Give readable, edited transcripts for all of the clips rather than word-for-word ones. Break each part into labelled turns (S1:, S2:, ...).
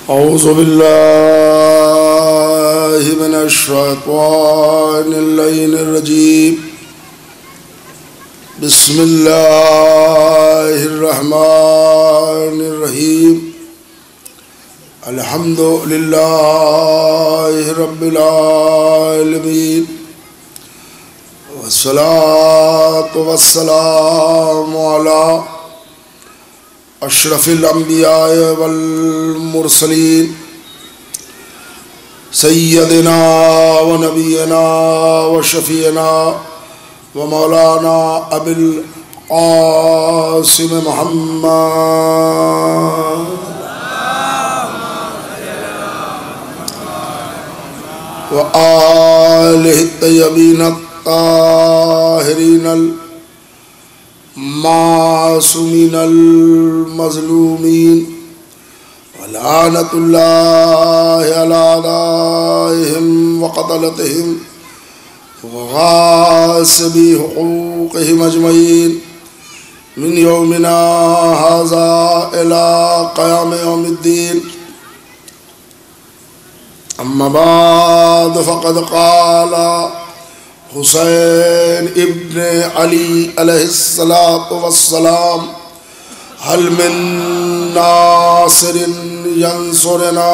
S1: औज़ु बिल्लाहि मिनश शैतानिर रजीम। बिस्मिल्लाहिर रहमानिर रहीम। अल्हम्दुलिल्लाहि रब्बिल आलमीन। वस्सलातु वस्सलामु अला अशरफिल अंबिया वल मुरसलीन सय्यदिना व नबीना व शफीना व मौलाना अबिल क़ासिम मुहम्मद व आलिहि तय्यबीन ताहिरीन मासूमीनल मज़लूमीन व लानतुल्लाहि अला आदाइहिम व क़तलतिहिम व गासिबी हुक़ूक़िहिम अजमईन मिन यौमिना हाज़ा इला क़याम यौमिद्दीन। अम्मा बाद फ़क़द क़ाला हुसैन इब्न अली अलैहिस्सलातु वस्सलाम हल मिन नासिरिन यंसुरना।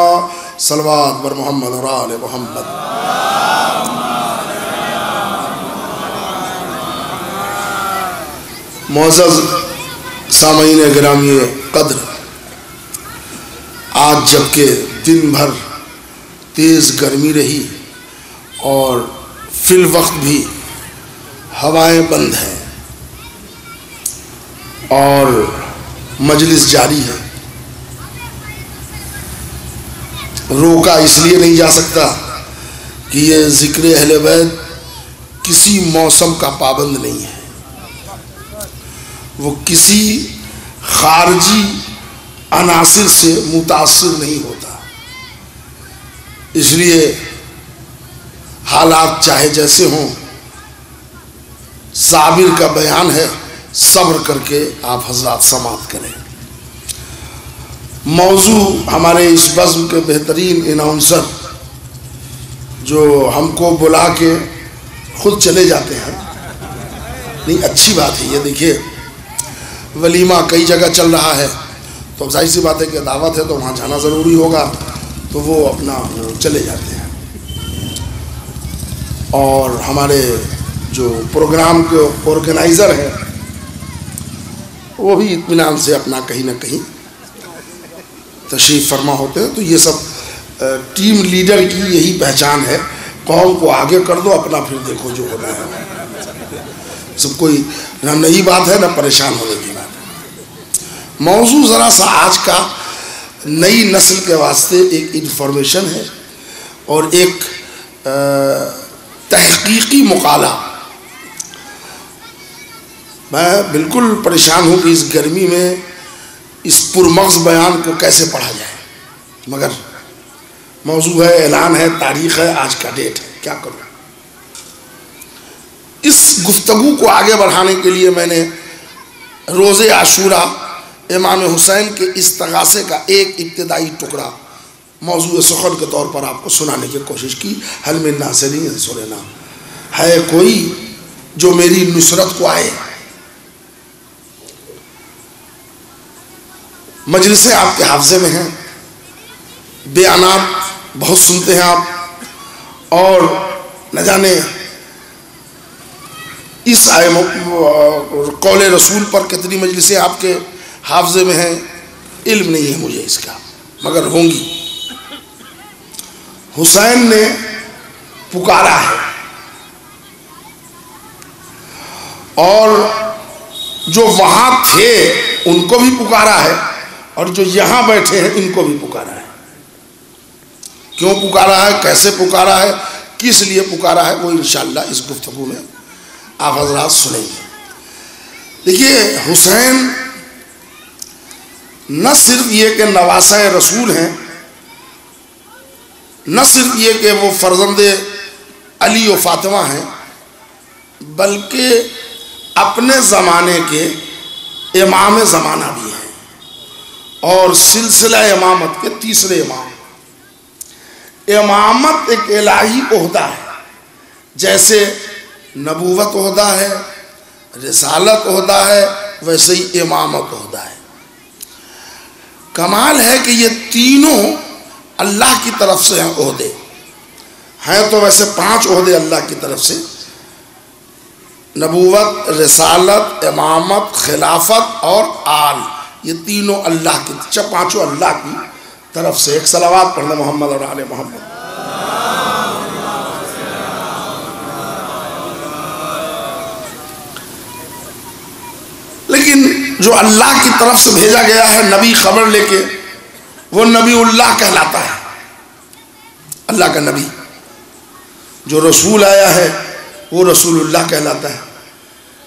S1: सलवात बर मोहम्मद और आले मोहम्मद। मुअज़्ज़ज़ सामईन गिरामी क़द्र, आज जबकि दिन भर तेज़ गर्मी रही और फिल वक्त भी हवाएं बंद हैं और मजलिस जारी है, रोका इसलिए नहीं जा सकता कि ये ज़िक्र अहले बैत किसी मौसम का पाबंद नहीं है, वो किसी खारजी अनासिर से मुतासिर नहीं होता। इसलिए हालात चाहे जैसे हों, साबिर का बयान है, सब्र करके आप हजरात समाअत करें। मौजू हमारे इस बज़्म के बेहतरीन इनाउंसर जो हमको बुला के खुद चले जाते हैं, नहीं अच्छी बात है ये। देखिए वलीमा कई जगह चल रहा है तो जाहिर सी बात है कि दावत है तो वहाँ जाना ज़रूरी होगा, तो वो अपना चले जाते हैं। और हमारे जो प्रोग्राम के ऑर्गेनाइज़र हैं वो भी इत्मीनान से अपना कहीं ना कहीं तशरीफ़ फरमा होते हैं। तो ये सब टीम लीडर की यही पहचान है, कौम को आगे कर दो, अपना फिर देखो जो होना है। सब कोई ना नई बात है ना परेशान होने की बात है। मौजू ज़रा सा आज का नई नस्ल के वास्ते एक इन्फॉर्मेशन है और एक तहकीकी मुकाला। मैं बिल्कुल परेशान हूँ कि इस गर्मी में इस पुरमग़्ज़ बयान को कैसे पढ़ा जाए, मगर मौजू है, ऐलान है, तारीख़ है, आज का डेट है, क्या करूँ। इस गुफ्तगू को आगे बढ़ाने के लिए मैंने रोज़े आशूरा इमाम हुसैन के इस्तग़ासे का एक इब्तिदाई टुकड़ा मौजू सुख़न के तौर पर आपको सुनाने की कोशिश की। हल मिन नासिरिन यंसुरना, है कोई जो मेरी नुसरत को आए। मजलिसें आपके हाफ़ज़े में हैं, बयानात बहुत सुनते हैं आप, और न जाने इस कौल रसूल पर कितनी मजलिसें आपके हाफ़ज़े में हैं, इल्म नहीं है मुझे इसका, मगर होंगी। हुसैन ने पुकारा है और जो वहाँ थे उनको भी पुकारा है और जो यहाँ बैठे हैं इनको भी पुकारा है। क्यों पुकारा है, कैसे पुकारा है, किस लिए पुकारा है, वो इंशाअल्लाह इस गुफ्तगू में आप हज़रात सुनेंगे। देखिए हुसैन न सिर्फ ये कि नवासा रसूल हैं, न सिर्फ ये कि वो फ़र्ज़ंदे अली व फ़ातिमा हैं, बल्कि अपने ज़माने के इमाम ज़माना भी हैं। और सिलसिला इमामत के तीसरे इमाम। इमामत एक इलाही ओहदा है, जैसे नबूवत ओहदा है, रिसालत ओहदा है, वैसे ही इमामत ओहदा है। कमाल है कि ये तीनों अल्लाह की तरफ से हैं ओहदे हैं। तो वैसे 5 ओहदे अल्लाह की तरफ से, नबूवत, रिसालत, इमामत, खिलाफत और आल, ये तीनों अल्लाह की, 5 अल्लाह की तरफ से। एक सलावत पढ़ना मोहम्मद और आले मोहम्मद। लेकिन जो अल्लाह की तरफ से भेजा गया है नबी खबर लेके, वो नबीउल्लाह कहलाता है, अल्लाह का नबी। जो रसूल आया है वो रसूलुल्लाह कहलाता है।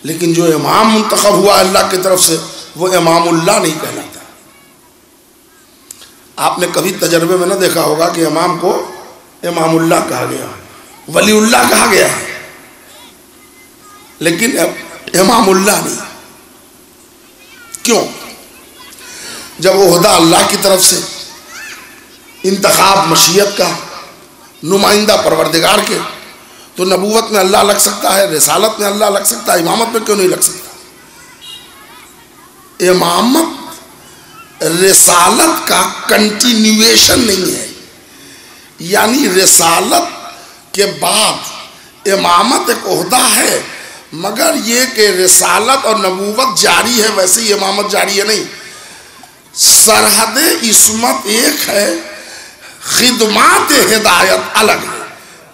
S1: लेकिन जो इमाम मुंतखब हुआ अल्लाह की तरफ से, वो इमामुल्लाह नहीं कहलाता। आपने कभी तजर्बे में ना देखा होगा कि इमाम को इमामुल्लाह कहा गया, वलीउल्लाह कहा गया है, लेकिन इमामुल्लाह नहीं। क्यों? जब ओहदा अल्लाह की तरफ से, इंतखाब मशीयत का, नुमाइंदा परवरदिगार के, तो नबूवत में अल्लाह लग सकता है, रिसालत में अल्लाह लग सकता है, इमामत में क्यों नहीं लग सकता? इमामत रिसालत का कंटिन्यूएशन नहीं है, यानी रिसालत के बाद इमामत एक ओहदा है, मगर ये कि रिसालत और नबूवत जारी है वैसे ही इमामत जारी है नहीं। सरहद इस्मत एक है, खिदमात हिदायत अलग है।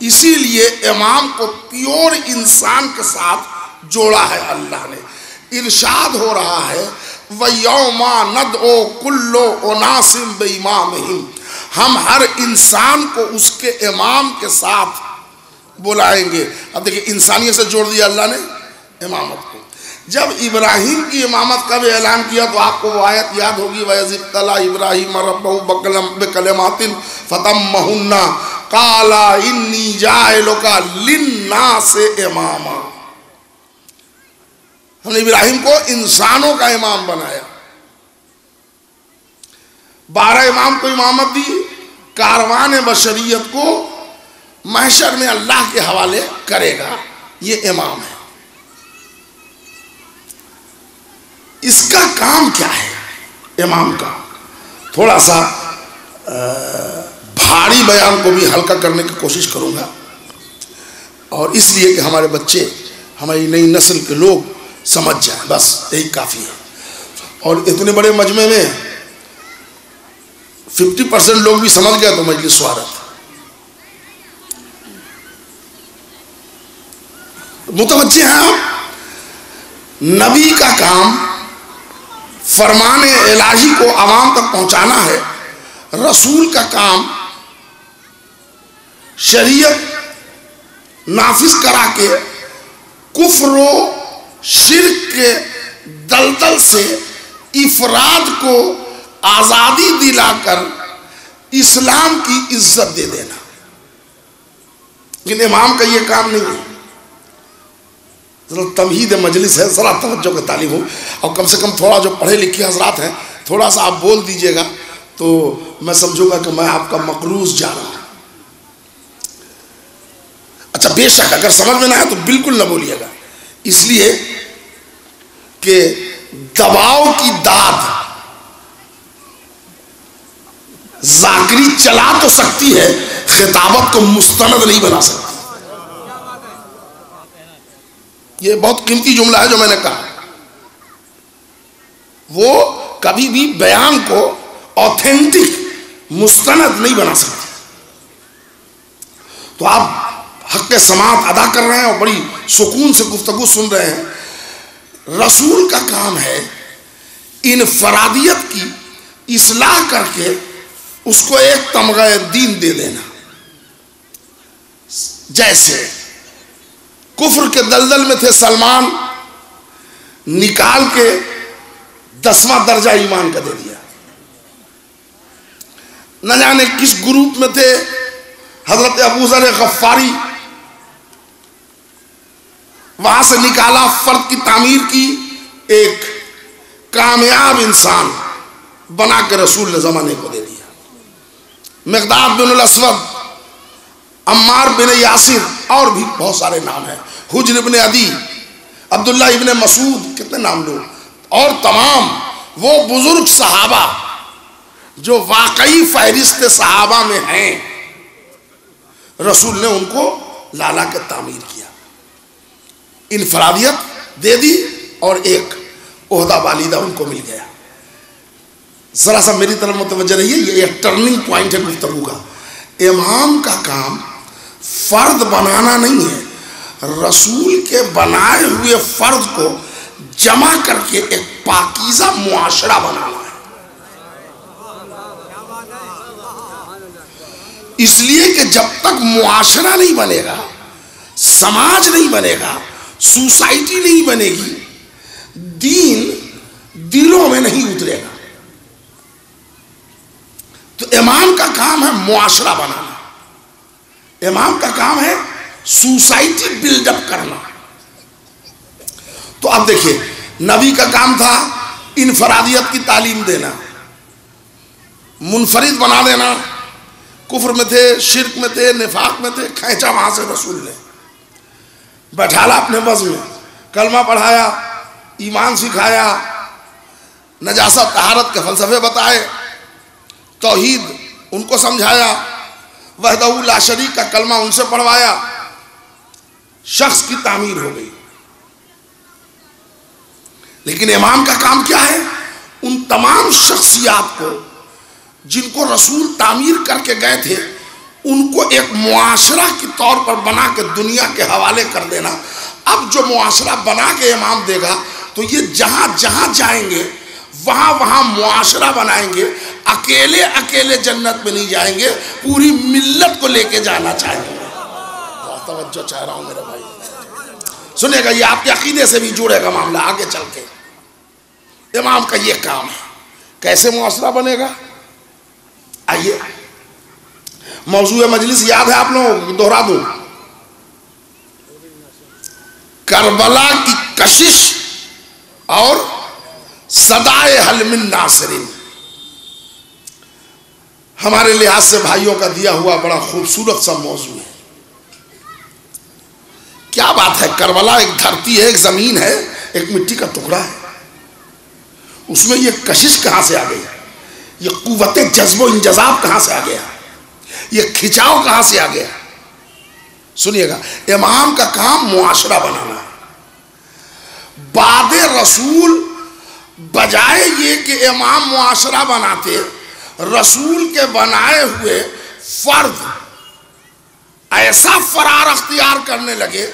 S1: इसीलिए इमाम को प्योर इंसान के साथ जोड़ा है अल्लाह ने। इरशाद हो रहा है, वयौमा नदओ कुल्लो उनासिम बिइमामिहिम, हम हर इंसान को उसके इमाम के साथ बुलाएंगे। अब देखिए, इंसानियत से जोड़ दिया अल्लाह ने इमामत को। जब इब्राहिम की इमामत का भी ऐलान किया तो आपको वो आयत याद होगी, वयज़िब्तला इब्राहिम रब्बहु बिकलिमातिन फतम्महुन्ना काला इन्नी जाइलुका लिन्नासि इमामा। हमने इब्राहिम को इंसानों का इमाम बनाया। 12 इमाम को इमामत दी, कारवान बशरियत को महशर में अल्लाह के हवाले करेगा, ये इमाम है। इसका काम क्या है इमाम का? थोड़ा सा भारी बयान को भी हल्का करने की कोशिश करूंगा, और इसलिए कि हमारे बच्चे, हमारी नई नस्ल के लोग समझ जाएं, बस यही काफ़ी है। और इतने बड़े मजमे में 50% लोग भी समझ गए तो मजलिस स्वागत। मुतवज्जे हैं आप, नबी का काम फरमाने इलाही को आवाम तक पहुंचाना है, रसूल का काम शरीयत नाफिज करा के कुफ्र शिर्क के दलदल से इफराद को आज़ादी दिलाकर इस्लाम की इज्जत दे देना। लेकिन इमाम का ये काम नहीं है। जरा तमहीद मजलिस है, ज़रा तवज्जो का तालीम हो, और कम से कम थोड़ा जो पढ़े लिखे हजरात हैं, थोड़ा सा आप बोल दीजिएगा तो मैं समझूंगा कि मैं आपका मकरूज जा रहा हूँ। अच्छा, बेशक अगर समझ में ना आए तो बिल्कुल ना बोलिएगा, इसलिए कि दबाव की दाद जाकरी चला तो सकती है, खिताबत को मुस्तनद नहीं बना सकती। ये बहुत कीमती जुमला है जो मैंने कहा। वो कभी भी बयान को ऑथेंटिक मुस्तनद नहीं बना सकती। तो आप हक के समात अदा कर रहे हैं और बड़ी सुकून से गुफ्तगू सुन रहे हैं। रसूल का काम है इनफरादियत की इस्लाह करके उसको एक तमगा दीन दे देना। जैसे कुफ्र के दलदल में थे सलमान, निकाल के 10वां दर्जा ईमान का दे दिया। न जाने किस ग्रुप में थे हजरत अबू ज़र गफ्फारी, वहां से निकाला, फर्द की तामीर की, एक कामयाब इंसान बना के रसूल ने ज़माने को दे दिया। मिक़दाद बिन असवद, अम्मार बिन यासिर, और भी बहुत सारे नाम हैं, हुज्र इब्न अदी, अब्दुल्ला इब्न मसूद, कितने नाम लो, और तमाम वो बुजुर्ग सहाबा जो वाकई फहरिस्त सहाबा में हैं, रसूल ने उनको लाला के तामीर किया, इनफरादियत दे दी और एक ओहदा वालिदा उनको मिल गया। जरा सा मेरी तरफ मुतवज्जो रहिए, ये एक टर्निंग पॉइंट है गुफ्तगू का। इमाम का काम फर्द बनाना नहीं है, रसूल के बनाए हुए फर्द को जमा करके एक पाकीज़ा मुआशरा बनाना है। इसलिए कि जब तक मुआशरा नहीं बनेगा, समाज नहीं बनेगा, सोसाइटी नहीं बनेगी, दीन दिलों में नहीं उतरेगा। तो इमाम का काम है मुआशरा बनाना, इमाम का काम है सोसाइटी बिल्डअप करना। तो अब देखिए, नबी का काम था इनफरादियत की तालीम देना, मुनफरिद बना देना। कुफ्र में थे, शिर्क में थे, निफाक में थे, खींचा वहां से रसूल ने, बैठाला अपने बस में, कलमा पढ़ाया, ईमान सिखाया, नजासत तहारत के फलसफे बताए, तौहीद उनको समझाया, वहदहू ला शरीक का कलमा उनसे पढ़वाया, शख्स की तामीर हो गई। लेकिन इमाम का काम क्या है? उन तमाम शख्सियात को जिनको रसूल तामीर करके गए थे, उनको एक मुआशरा के तौर पर बना के दुनिया के हवाले कर देना। अब जो मुआशरा बना के इमाम देगा, तो ये जहां जहां जाएंगे वहां वहां मुआशरा बनाएंगे। अकेले अकेले जन्नत में नहीं जाएंगे, पूरी मिल्लत को लेके जाना चाहेंगे। तवज्जो चाह रहा हूं मेरे भाई, सुनेगा, ये आपके अकीदे से भी जुड़ेगा मामला आगे चल के। इमाम का ये काम है। कैसे मुआशरा बनेगा? आइए, मौजूद मजलिस याद है आप लोगों को, दोहरा दूं। करबला की कशिश और सदाए हलमिन नासरीन, हमारे लिहाज से भाइयों का दिया हुआ बड़ा खूबसूरत सा मौजू है। क्या बात है, करबला एक धरती है, एक जमीन है, एक मिट्टी का टुकड़ा है, उसमें ये कशिश कहां से आ गई? ये कुव्वते जज्बो इंजजाब कहां से आ गया? ये खिंचाव कहां से आ गया? सुनिएगा, इमाम का काम मुआशरा बनाना है। बादे रसूल बजाय ये कि इमाम मुआशरा बनाते, रसूल के बनाए हुए फर्द ऐसा फरार अख्तियार करने लगे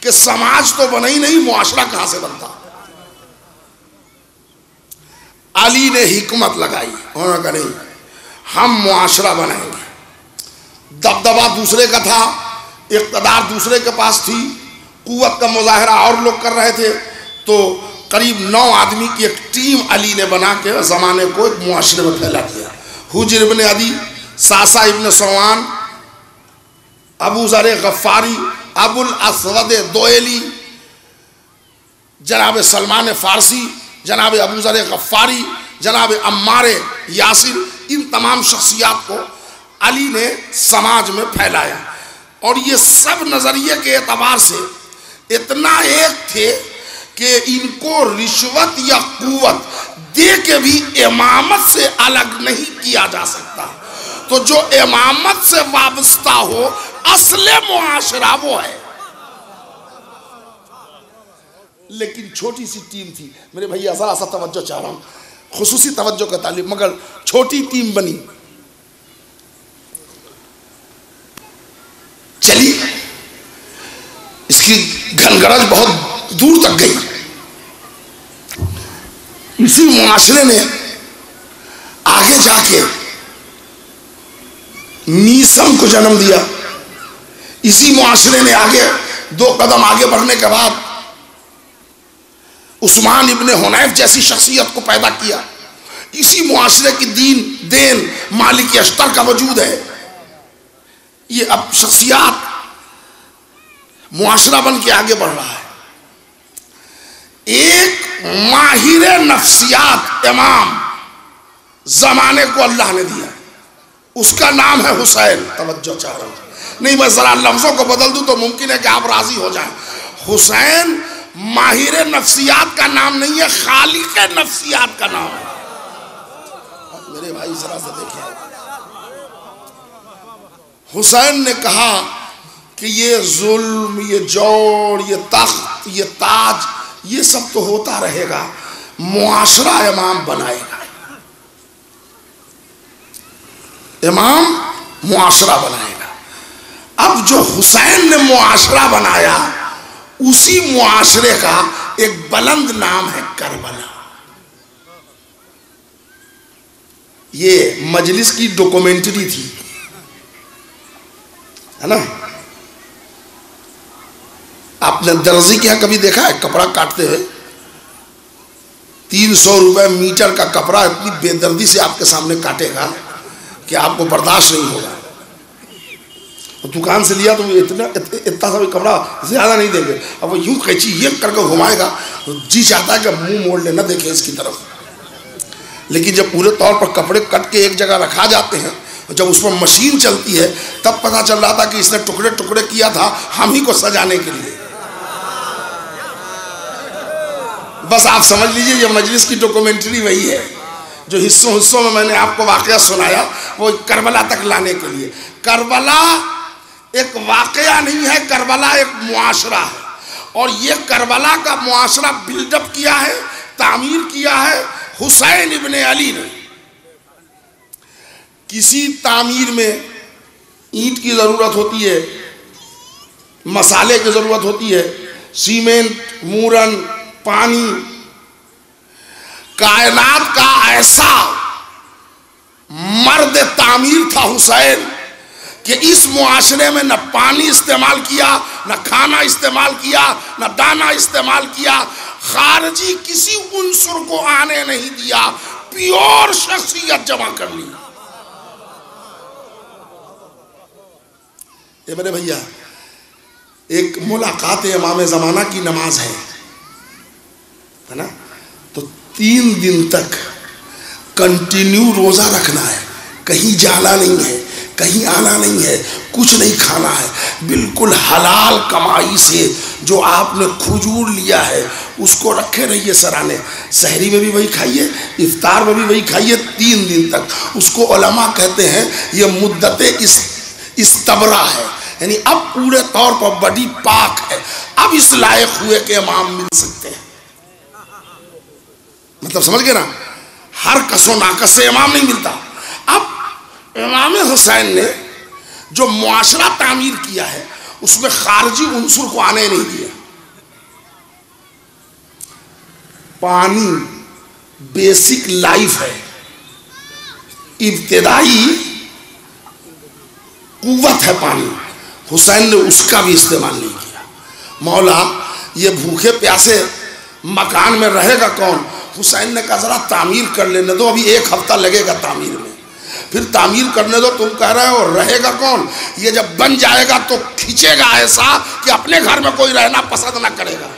S1: कि समाज तो बना ही नहीं, मुआशरा कहां से बनता? अली ने हिकमत लगाई, उन्होंने कहा नहीं, हम मुआशरा बनाएंगे। दबदबा दूसरे का था, इक़्तिदार दूसरे के पास थी, कुव्वत का मुजाहरा और लोग कर रहे थे, तो करीब 9 आदमी की एक टीम अली ने बना के ज़माने को एक मुआशरे में फैला दिया। हुज्र इब्न अदी, सासा इब्न सवान, अबू ज़र गफ़ारी, अबुल असवद दोएली, जनाब सलमान फ़ारसी, जनाब अबू ज़र गफ़ारी, जनाब अम्मार यासिर, इन तमाम शख्सियात को अली ने समाज में फैलाया। और ये सब नज़रिए के एतबार से इतना एक थे कि इनको रिश्वत या कुव्वत दे के भी इमामत से अलग नहीं किया जा सकता। तो जो इमामत से वाबस्ता हो, असले मुआशरा वो है। लेकिन छोटी सी टीम थी, मेरे भैया जरा सा तवज्जो चाह रहा हूं, खुसूसी तवज्जो का तालिब, मगर छोटी टीम बनी, चली, इसकी घनगरज बहुत दूर तक गई। इसी मुआशरे ने आगे जाके मीसम को जन्म दिया। इसी मुआशरे ने आगे 2 कदम आगे बढ़ने के बाद उस्मान इब्ने हुनैफ जैसी शख्सियत को पैदा किया। इसी मुआशरे की दीन देन मालिक अश्तर का वजूद है। ये अब शख्सियत मुआशरा बन के आगे बढ़ रहा है। एक माहिर नफ्सियात इमाम जमाने को अल्लाह ने दिया, उसका नाम है हुसैन। तवज्जो चाह रहा हूं, नहीं मैं जरा लफ्जों को बदल दूं तो मुमकिन है कि आप राजी हो जाएं। हुसैन माहिर नफ्सियात का नाम नहीं है, खालिक नफ्सियात का नाम है। मेरे भाई जरा सा देखिए, हुसैन ने कहा कि ये जुल्म, ये जौर, ये तख्त, ये ताज, ये सब तो होता रहेगा, मुआशरा इमाम बनाएगा। इमाम मुआशरा बनाएगा। अब जो हुसैन ने मुआशरा बनाया, उसी मुआशरे का एक बुलंद नाम है करबला। ये मजलिस की डॉक्यूमेंट्री थी, है ना। आपने दर्जी के यहाँ कभी देखा है कपड़ा काटते हुए? 300 रुपए मीटर का कपड़ा इतनी बेदर्दी से आपके सामने काटेगा कि आपको बर्दाश्त नहीं होगा। तो दुकान से लिया तो इतना सा भी कपड़ा ज्यादा नहीं देंगे। अब वो यूं कैची ये करके घुमाएगा तो जी चाहता है कि मुंह मोड़ ले, ना देखे इसकी तरफ। लेकिन जब पूरे तौर पर कपड़े कट के एक जगह रखा जाते हैं, जब उस पर मशीन चलती है, तब पता चल रहा था कि इसने टुकड़े टुकड़े किया था हम ही को सजाने के लिए। बस आप समझ लीजिए ये मजलिस की डॉक्यूमेंट्री वही है जो हिस्सों हिस्सों में मैंने आपको वाकया सुनाया, वो करबला तक लाने के लिए। करबला एक वाकया नहीं है, करबला एक मुआशरा है। और ये करबला का मुआशरा बिल्डअप किया है, तामीर किया है हुसैन इब्ने अली ने। किसी तामीर में ईंट की जरूरत होती है, मसाले की जरूरत होती है, सीमेंट, मूरन, पानी। कायनात का ऐसा मर्द तामीर था हुसैन कि इस मुआशरे में न पानी इस्तेमाल किया, न खाना इस्तेमाल किया, न दाना इस्तेमाल किया, खारजी किसी उन्सुर को आने नहीं दिया, प्योर शख्सियत जमा कर ली। ये मेरे भैया, एक मुलाकात इमाम ज़माना की नमाज है ना, तो 3 दिन तक कंटिन्यू रोजा रखना है, कहीं जाना नहीं है, कहीं आना नहीं है, कुछ नहीं खाना है, बिल्कुल हलाल कमाई से जो आपने खुजूर लिया है उसको रखे रहिए सराने। सहरी में भी वही खाइए, इफ्तार में भी वही खाइए, 3 दिन तक। उसको उलमा कहते हैं ये मुद्दत इस्तबरा है, यानी अब पूरे तौर पर बड़ी पाक है, अब इस लायक हुए कि इमाम मिल सकते हैं। मतलब समझ गए ना, हर कसो नाकस से इमाम नहीं मिलता। अब इमाम हुसैन ने जो मुआशरा तामीर किया है उसमें खारजी उन्सुर को आने नहीं दिया। पानी बेसिक लाइफ है, इब्तिदाई कुव्वत है पानी, हुसैन ने उसका भी इस्तेमाल नहीं किया। मौला ये भूखे प्यासे मकान में रहेगा कौन? हुसैन ने कहा जरा तामीर कर लेने दो, अभी 1 हफ्ता लगेगा तामीर में, फिर तामीर करने दो। तुम कह रहे हो रहेगा कौन? ये जब बन जाएगा तो खींचेगा ऐसा कि अपने घर में कोई रहना पसंद ना करेगा,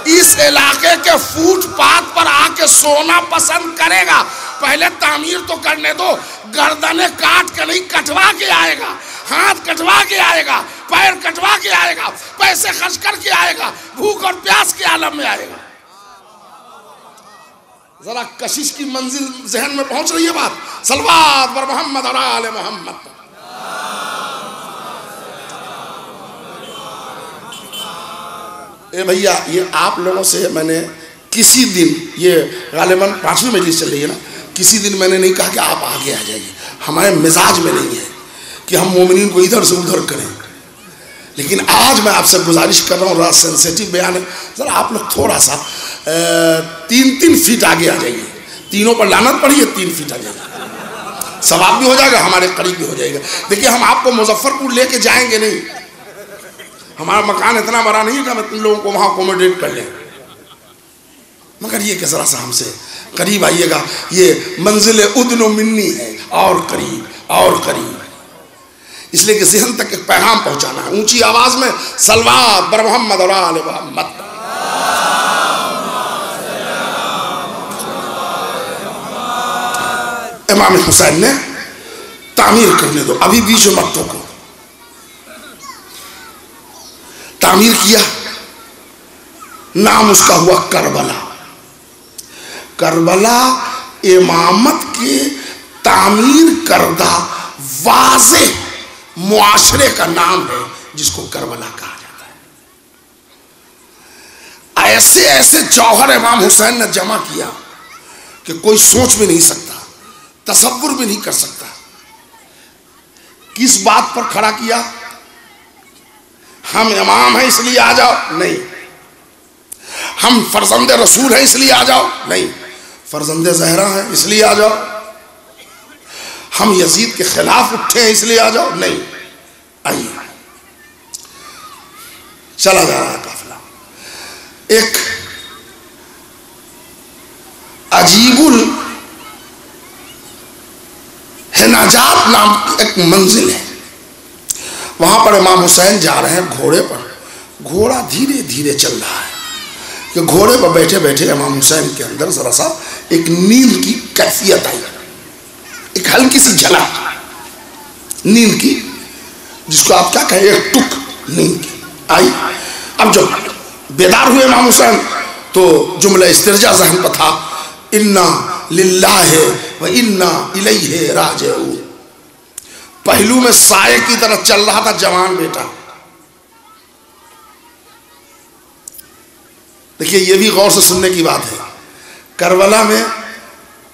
S1: इस इलाके के फुटपाथ पर आके सोना पसंद करेगा। पहले तामीर तो करने दो, गर्दनें काट के नहीं कटवा के आएगा, हाथ कटवा के आएगा, पैर कटवा के आएगा, पैसे खर्च करके आएगा, भूख और प्यास के आलम में आएगा। जरा कशिश की मंजिल जहन में पहुंच रही है बात? सलवात बर मोहम्मद और आले मोहम्मद। ए भैया, ये आप लोगों से मैंने किसी दिन, ये गालिबन 5वीं मजलिस चल रही है ना, किसी दिन मैंने नहीं कहा कि आप आगे आ जाइए, हमारे मिजाज में नहीं है कि हम मोमिनीन को इधर से उधर करें। लेकिन आज मैं आपसे गुजारिश कर रहा हूँ, रात सेंसिटिव बयान है, जरा आप लोग थोड़ा सा 3-3 फीट आगे आ जाइए। तीनों पर लानत पड़ी है, 3 फीट आ जाइए, सवाब भी हो जाएगा, हमारे करीब भी हो जाएगा। देखिए हम आपको मुजफ्फरपुर लेके जाएंगे नहीं, हमारा मकान इतना बड़ा नहीं है कि हम इतने लोगों को वहाँ अकोमोडेट कर लें, मगर ये कि जरा सा हमसे करीब आइएगा। ये मंजिल उदनो मिन्नी है, और करीब और करीब, इसलिए कि ज़हन तक एक पैगाम पहुंचाना है ऊंची आवाज में। सलवात बर मोहम्मद और आले मोहम्मद। इमाम हुसैन ने तामीर करने दो, अभी बीच में मत टोको। तामीर किया, नाम उसका हुआ करबला। करबला इमामत के तामीर करदा वाज़े मुआशरे का नाम है जिसको करबला कहा जाता है। ऐसे ऐसे जौहर इमाम हुसैन ने जमा किया कि कोई सोच भी नहीं सकता, तसव्वुर भी नहीं कर सकता। किस बात पर खड़ा किया? हम इमाम हैं इसलिए आ जाओ? नहीं। हम फर्जंदे रसूल हैं इसलिए आ जाओ? नहीं। फर्जंदे ज़हरा हैं इसलिए आ जाओ? हम यजीद के खिलाफ उठे हैं इसलिए आ जाओ? नहीं। आइए, चला जा रहा है काफिला। एक अजीबुल हिनाजात नाम की एक मंजिल है, वहां पर इमाम हुसैन जा रहे हैं घोड़े पर। घोड़ा धीरे धीरे चल रहा है कि घोड़े पर बैठे बैठे इमाम हुसैन के अंदर जरा सा एक नींद की कैफियत आई, एक हल्की सी झलक नींद की, जिसको आप क्या कहें, एक टुक नींद की आई। अब जब बेदार हुए इमाम हुसैन तो जुमला इस्तिरजा ज़हन पर था, इन्ना लिल्लाहि व इन्ना इलैहि राजिऊन। पहलू में साये की तरह चल रहा था जवान बेटा। देखिए, ये भी गौर से सुनने की बात है। करबला में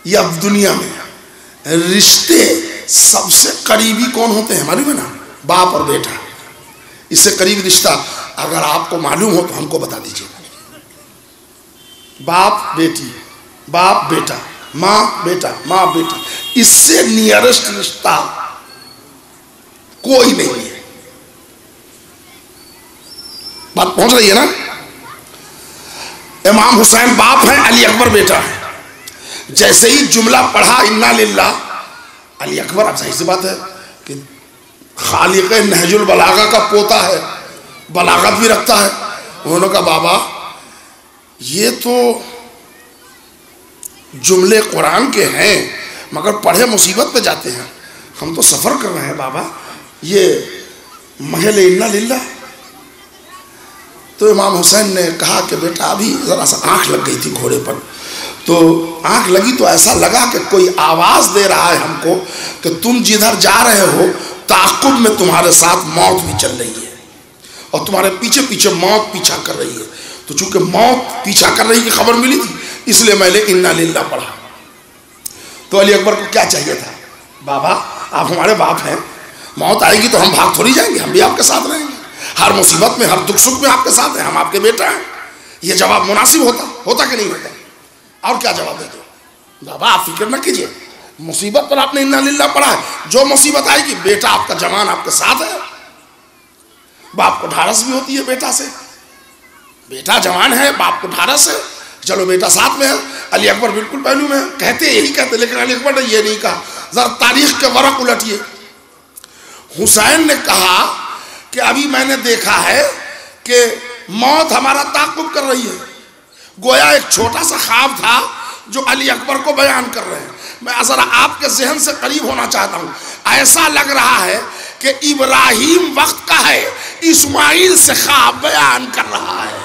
S1: या दुनिया में रिश्ते सबसे करीबी कौन होते हैं मालूम है ना? बाप और बेटा। इससे करीबी रिश्ता अगर आपको मालूम हो तो हमको बता दीजिए। बाप बेटी, बाप बेटा, माँ बेटा, माँ बेटी, इससे नियरेस्ट रिश्ता कोई नहीं है। बात पहुंच रही है ना? इमाम हुसैन बाप है, अली अकबर बेटा है। जैसे ही जुमला पढ़ा इन्ना लिल्लाह, अली अकबर, अब सही सी बात है कि खालिक नहजुल बलागा का पोता है, बलागत भी रखता है। उन्होंने कहा बाबा ये तो जुमले कुरान के हैं मगर पढ़े मुसीबत पे जाते हैं, हम तो सफ़र कर रहे हैं बाबा, ये महल इन्ना लिल्लाह। तो इमाम हुसैन ने कहा कि बेटा अभी ज़रा सा आँख लग गई थी घोड़े पर, तो आँख लगी तो ऐसा लगा कि कोई आवाज़ दे रहा है हमको कि तुम जिधर जा रहे हो ताक़ुब में तुम्हारे साथ मौत भी चल रही है और तुम्हारे पीछे पीछे मौत पीछा कर रही है। तो चूंकि मौत पीछा कर रही की खबर मिली थी इसलिए मैंने इन्ना लिल्लाह पढ़ा। तो अली अकबर को क्या चाहिए था? बाबा आप हमारे बाप हैं, मौत आएगी तो हम भाग थोड़ी जाएंगे, हम भी आपके साथ रहेंगे, हर मुसीबत में, हर दुख सुख में आपके साथ हैं, हम आपके बेटा हैं। ये जवाब मुनासिब होता कि नहीं होता? और क्या जवाब दे दो? बाबा आप फिक्र न कीजिए, मुसीबत पर आपने इन्ना लिल्लाह पढ़ा है, जो मुसीबत आएगी बेटा आपका जवान आपके साथ है। बाप को ढारस भी होती है बेटा से, बेटा जवान है, बाप को ढारस है, चलो बेटा साथ में है। अली अकबर बिल्कुल पहलू में कहते यही कहते, लेकिन अली अकबर ने ये नहीं कहा। जरा तारीख के वरक उलटिए। हुसैन ने कहा कि अभी मैंने देखा है कि मौत हमारा ताक़ुब कर रही है। गोया एक छोटा सा ख्वाब था जो अली अकबर को बयान कर रहे हैं। मैं ज़रा आपके जहन से करीब होना चाहता हूँ। ऐसा लग रहा है कि इब्राहिम वक्त का है, इस्माइल से ख्वाब बयान कर रहा है।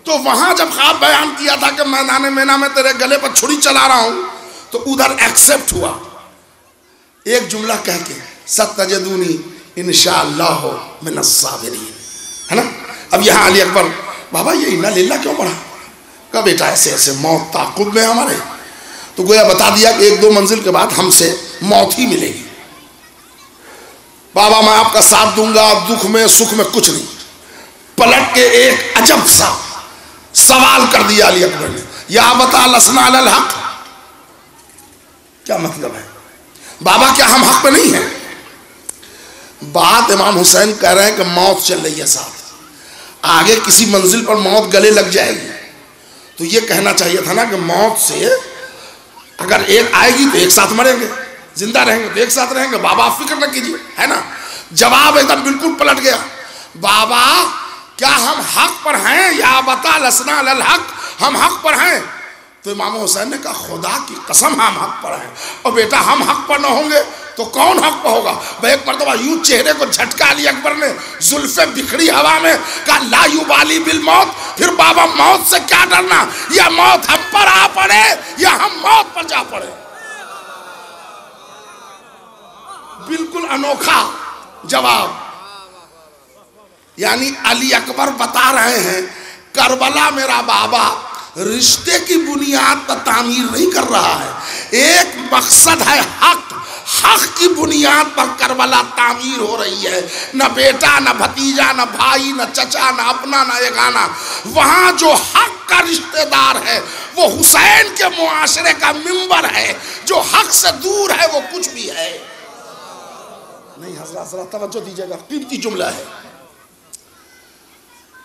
S1: तो वहां जब ख्वाब बयान किया था कि मैदान मेना में तेरे गले पर छुरी चला रहा हूं, तो उधर एक्सेप्ट हुआ एक जुमला कह के, सतजदूनी इंशाअल्लाह मिनस साबिरीन, है ना? अब यहाँ अली अकबर, बाबा ये इन्ना लिल्लाह क्यों पढ़ा? कहा बेटा ऐसे ऐसे मौत ताक़ुब में हमारे। तो गोया बता दिया कि 1-2 मंजिल के बाद हमसे मौत ही मिलेगी। बाबा मैं आपका साथ दूंगा, दुख में सुख में कुछ नहीं। पलट के एक अजब सा सवाल कर दिया अली अकबर ने, या बता लसना अलल हक। क्या मतलब है बाबा, क्या हम हक पे नहीं हैं? बात इमाम हुसैन कह रहे हैं कि मौत चल रही है साथ, आगे किसी मंजिल पर मौत गले लग जाएगी, तो ये कहना चाहिए था ना कि मौत से अगर एक आएगी तो एक साथ मरेंगे, जिंदा रहेंगे तो एक साथ रहेंगे। बाबा आप फिक्र न कीजिए, है ना? जवाब एकदम बिल्कुल पलट गया। बाबा क्या हम हक पर हैं? या बता लसना अलल हक, हम हक पर हैं। तो इमाम हुसैन ने कहा खुदा की कसम हम हक पर हैं, और बेटा हम हक पर न होंगे तो कौन हक पर होगा। भाई एक मरतबा यूं चेहरे को झटका लिया अकबर ने, जुल्फे बिखरी हवा में, कहा ला युबाली बिल मौत, फिर बाबा मौत से क्या डरना, या मौत हम पर आ पड़े या हम मौत पर जा पड़े। बिल्कुल अनोखा जवाब। यानी अली अकबर बता रहे हैं करबला मेरा बाबा रिश्ते की बुनियाद पर तामीर नहीं कर रहा है, एक मकसद है हक, हक की बुनियाद पर करबला तामीर हो रही है। न बेटा न भतीजा न भाई न चचा न अपना न एगाना, वहां जो हक का रिश्तेदार है वो हुसैन के मुआशरे का मिंबर है, जो हक से दूर है वो कुछ भी है नहीं। हजरत जरा तवज्जो दीजिएगा, कीमती जुमला है।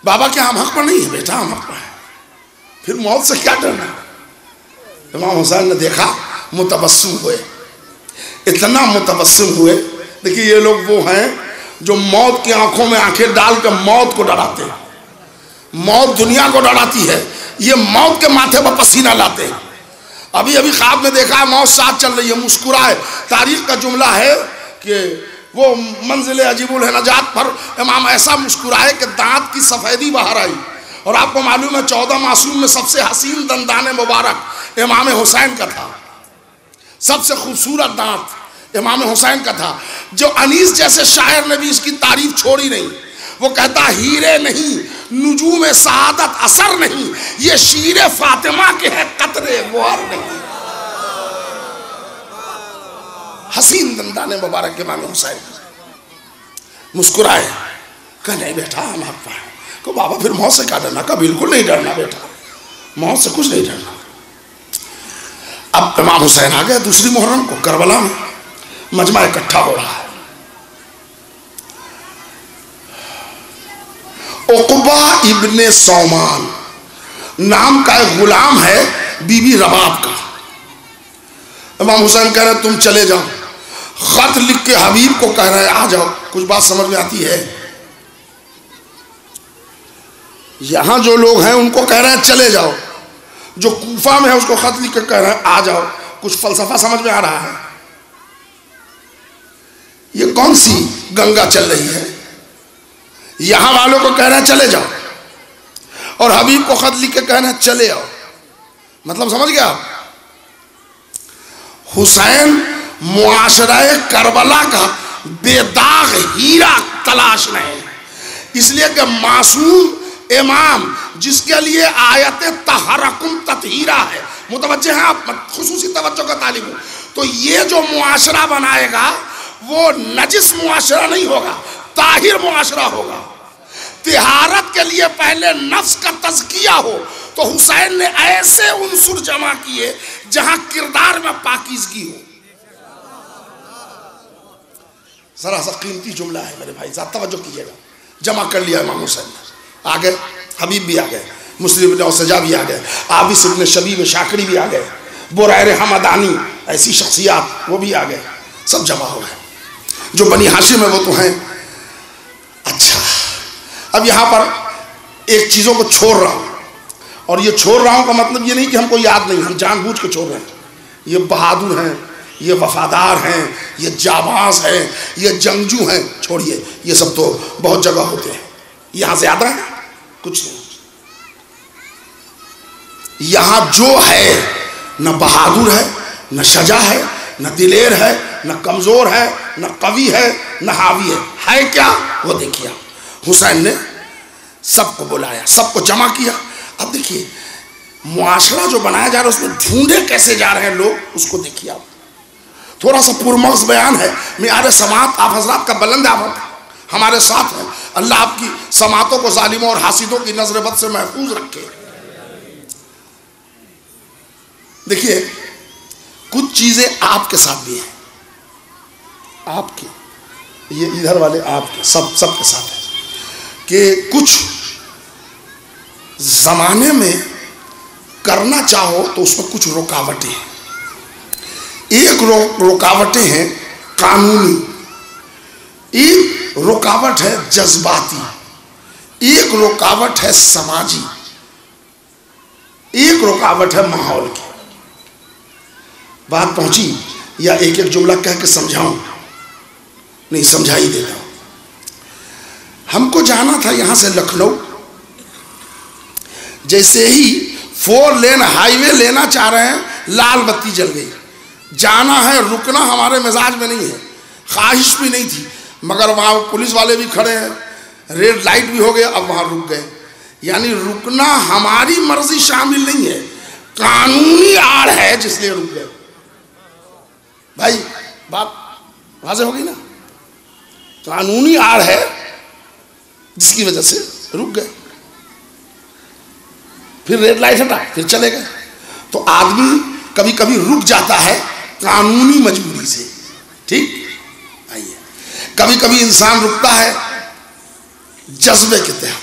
S1: बाबा क्या हम हक पर नहीं है, बेटा हम हक पर है, फिर मौत से क्या डरना। इमाम हुसैन ने देखा, मुतबस्सिम हुए, इतना मुतबस्सिम हुए। देखिए ये लोग वो हैं जो मौत की आंखों में आंखें डाल कर मौत को डराते हैं। मौत दुनिया को डराती है, ये मौत के माथे पर पसीना लाते हैं। अभी अभी ख्वाब में देखा है मौत साथ चल रही है, मुस्कुराए। तारीख का जुमला है कि वो मंजिल अजीबुल नजात पर इमाम ऐसा मुस्कुराए कि दांत की सफेदी बाहर आई। और आपको मालूम है 14 मासूम में सबसे हसीन दंदाने मुबारक इमाम हुसैन का था, सबसे खूबसूरत दांत इमाम हुसैन का था, जो अनीस जैसे शायर ने भी इसकी तारीफ छोड़ी नहीं। वो कहता हीरे नहीं नुजूम सआदत असर नहीं, ये शीरे फातिमा के है कतरे गुहर नहीं। हसीन दंदाने मुबारक इमाम हुसैन मुस्कुराए, कहा नहीं बेटा हम हक पर हैं। को बाबा फिर मौत से क्या डरना, का बिल्कुल नहीं डरना बेटा, मौत से कुछ नहीं डरना। अब इमाम हुसैन आ गए दूसरी मुहर्रम को, करबला में मजमा इकट्ठा हो रहा है। उक़बा इब्ने सौमान नाम का एक गुलाम है बीबी रबाब का। इमाम हुसैन कह रहे तुम चले जाओ, खत लिख के हबीब को कह रहे आ जाओ। कुछ बात समझ में आती है? यहां जो लोग हैं उनको कह रहे हैं चले जाओ, जो कूफा में है उसको खत लिख के कह रहे हैं आ जाओ। कुछ फलसफा समझ में आ रहा है? ये कौन सी गंगा चल रही है? यहां वालों को कह रहे हैं चले जाओ और हबीब को खत लिख के कह रहे हैं चले आओ। मतलब समझ गया आप? हुसैन मुआशराए करबला का बेदाग हीरा तलाश रहे हैं, इसलिए कि मासूम इमाम जिसके लिए आयत तहरकुम ततहीरा है, मुतवज्जे हैं आप, खुसूसी तवज्जो का तालिब हो। तो ये जो मुआशरा बनाएगा वो नजिस मुआशरा नहीं होगा, ताहिर मुआशरा होगा। तिहारत के लिए पहले नफ्स का तज़किया हो, तो हुसैन ने ऐसे उन्सुर जमा किए जहां किरदार में पाकीज़गी हो। जरा सा कीमती जुमला है मेरे भाई साहब, तवज्जो कीजिएगा। जमा कर लिया इमाम हुसैन ने, आ गए, हबीब भी आ गए, मुस्लिम इब्न औसजा भी आ गए, आबिस इब्न शबीब शाकरी भी आ गए, बुरैर हमदानी ऐसी शख्सियात वो भी आ गए, सब जमा हो गए। जो बनी हाशिम है वो तो हैं। अच्छा, अब यहाँ पर एक चीज़ों को छोड़ रहा हूँ, और ये छोड़ रहा हूँ का मतलब ये नहीं कि हमको याद नहीं, हम जानबूझ के छोड़ रहे हैं। ये बहादुर हैं, ये वफादार हैं, ये जाबाज हैं, ये जंगजू हैं। छोड़िए, ये सब तो बहुत जगह होते हैं, यहाँ ज़्यादा है कुछ नहीं। यहाँ जो है न बहादुर है, न शजा है, न दिलेर है, न कमज़ोर है, न कवि है, न हावी है क्या? वो देखिए, हुसैन ने सबको बुलाया, सबको जमा किया। अब देखिए मुआशरा जो बनाया जा रहा है उसमें ढूंढे कैसे जा रहे हैं लोग, उसको देखिए आप। थोड़ा सा पुरमग़्ज़ बयान है, मियार समात आप हजरात का बुलंद आवाज़ हमारे साथ हैं। अल्लाह आपकी समातों को जालिमों और हासिदों की नजर बद से महफूज रखे। देखिए कुछ चीज़ें आपके साथ भी हैं, आपके, ये इधर वाले आपके, सब के साथ है कि कुछ ज़माने में करना चाहो तो उसमें कुछ रुकावटें हैं। एक रुकावटें हैं कानूनी, एक रुकावट है जज्बाती, एक रुकावट है समाजी, एक रुकावट है माहौल की। बात पहुंची या एक एक जुमला कह के समझाऊं? नहीं, समझा ही देता हूं। हमको जाना था यहां से लखनऊ, जैसे ही 4 लेन हाईवे लेना चाह रहे हैं, लाल बत्ती जल गई। जाना है, रुकना हमारे मिजाज में नहीं है, ख्वाहिश भी नहीं थी, मगर वहाँ पुलिस वाले भी खड़े हैं, रेड लाइट भी हो गया, अब वहाँ रुक गए। यानी रुकना हमारी मर्जी शामिल नहीं है, कानूनी आड़ है जिसलिए रुक गए। भाई बात वाज़ेह हो गई ना? कानूनी आड़ है जिसकी वजह से रुक गए। फिर रेड लाइट हटा, फिर चले गए। तो आदमी कभी कभी रुक जाता है कानूनी मजबूरी से, ठीक? आइए, कभी कभी इंसान रुकता है जज्बे के तहत।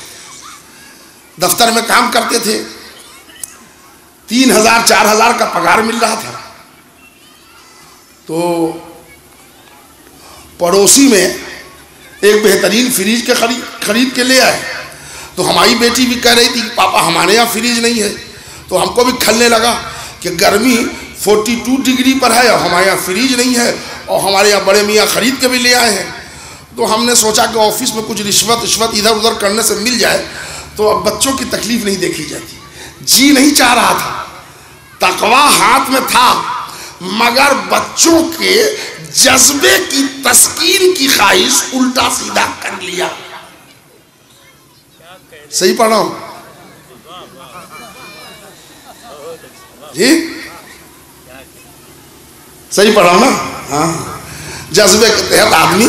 S1: दफ्तर में काम करते थे, 3000-4000 का पगार मिल रहा था, तो पड़ोसी में एक बेहतरीन फ्रिज के खरीद के ले आए। तो हमारी बेटी भी कह रही थी कि पापा हमारे यहाँ फ्रिज नहीं है। तो हमको भी खलने लगा कि गर्मी 42 डिग्री पर है और हमारे यहाँ फ्रिज नहीं है, और हमारे यहाँ बड़े मियाँ खरीद के भी ले आए हैं। तो हमने सोचा कि ऑफिस में कुछ रिश्वत इधर उधर करने से मिल जाए तो अब बच्चों की तकलीफ नहीं देखी जाती। जी नहीं चाह रहा था, तकवा हाथ में था, मगर बच्चों के जज्बे की तस्कीन की ख्वाहिश उल्टा सीधा कर लिया। सही पढ़ा हूं जी? सही पढ़ा हूं ना? हाँ, जज्बे के तहत आदमी,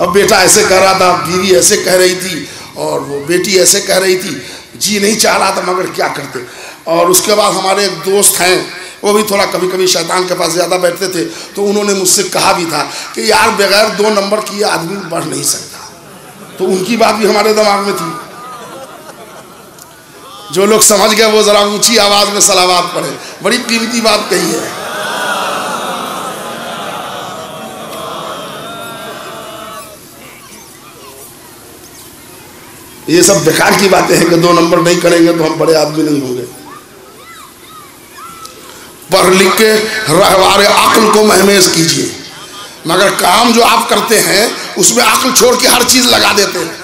S1: अब बेटा ऐसे कह रहा था, बीवी ऐसे कह रही थी, और वो बेटी ऐसे कह रही थी, जी नहीं चाह रहा था, मगर क्या करते। और उसके बाद हमारे एक दोस्त हैं, वो भी थोड़ा कभी कभी शैतान के पास ज़्यादा बैठते थे, तो उन्होंने मुझसे कहा भी था कि यार बगैर 2 नंबर किए आदमी बढ़ नहीं सकता। तो उनकी बात भी हमारे दिमाग में थी। जो लोग समझ गए वो ज़रा ऊंची आवाज़ में सलावात पढ़े, बड़ी कीमती बात कही है। ये सब बेकार की बातें हैं कि 2 नंबर नहीं करेंगे तो हम बड़े आदमी नहीं होंगे। पढ़ लिख के रहवारे अक्ल को महमेज कीजिए, मगर काम जो आप करते हैं उसमें अक्ल छोड़ के हर चीज लगा देते हैं,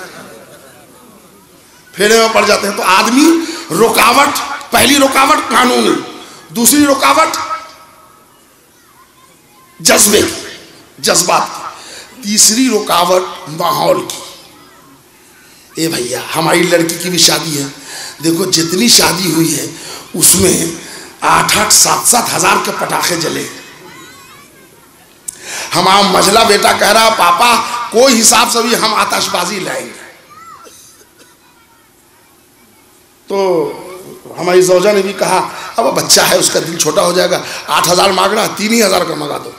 S1: फेरे में पड़ जाते हैं। तो आदमी रुकावट, पहली रुकावट कानूनी, दूसरी रुकावट जज्बे की, जज्बात की, तीसरी रुकावट माहौल की। ए भैया, हमारी लड़की की भी शादी है, देखो जितनी शादी हुई है उसमें 8-8, 7-7 हज़ार के पटाखे जले। हमारा मझला बेटा कह रहा पापा कोई हिसाब से भी हम आतिशबाजी लाएंगे। तो हमारी जौजा ने भी कहा अब बच्चा है, उसका दिल छोटा हो जाएगा, 8,000 मांग रहा, 3,000 का मंगा दो।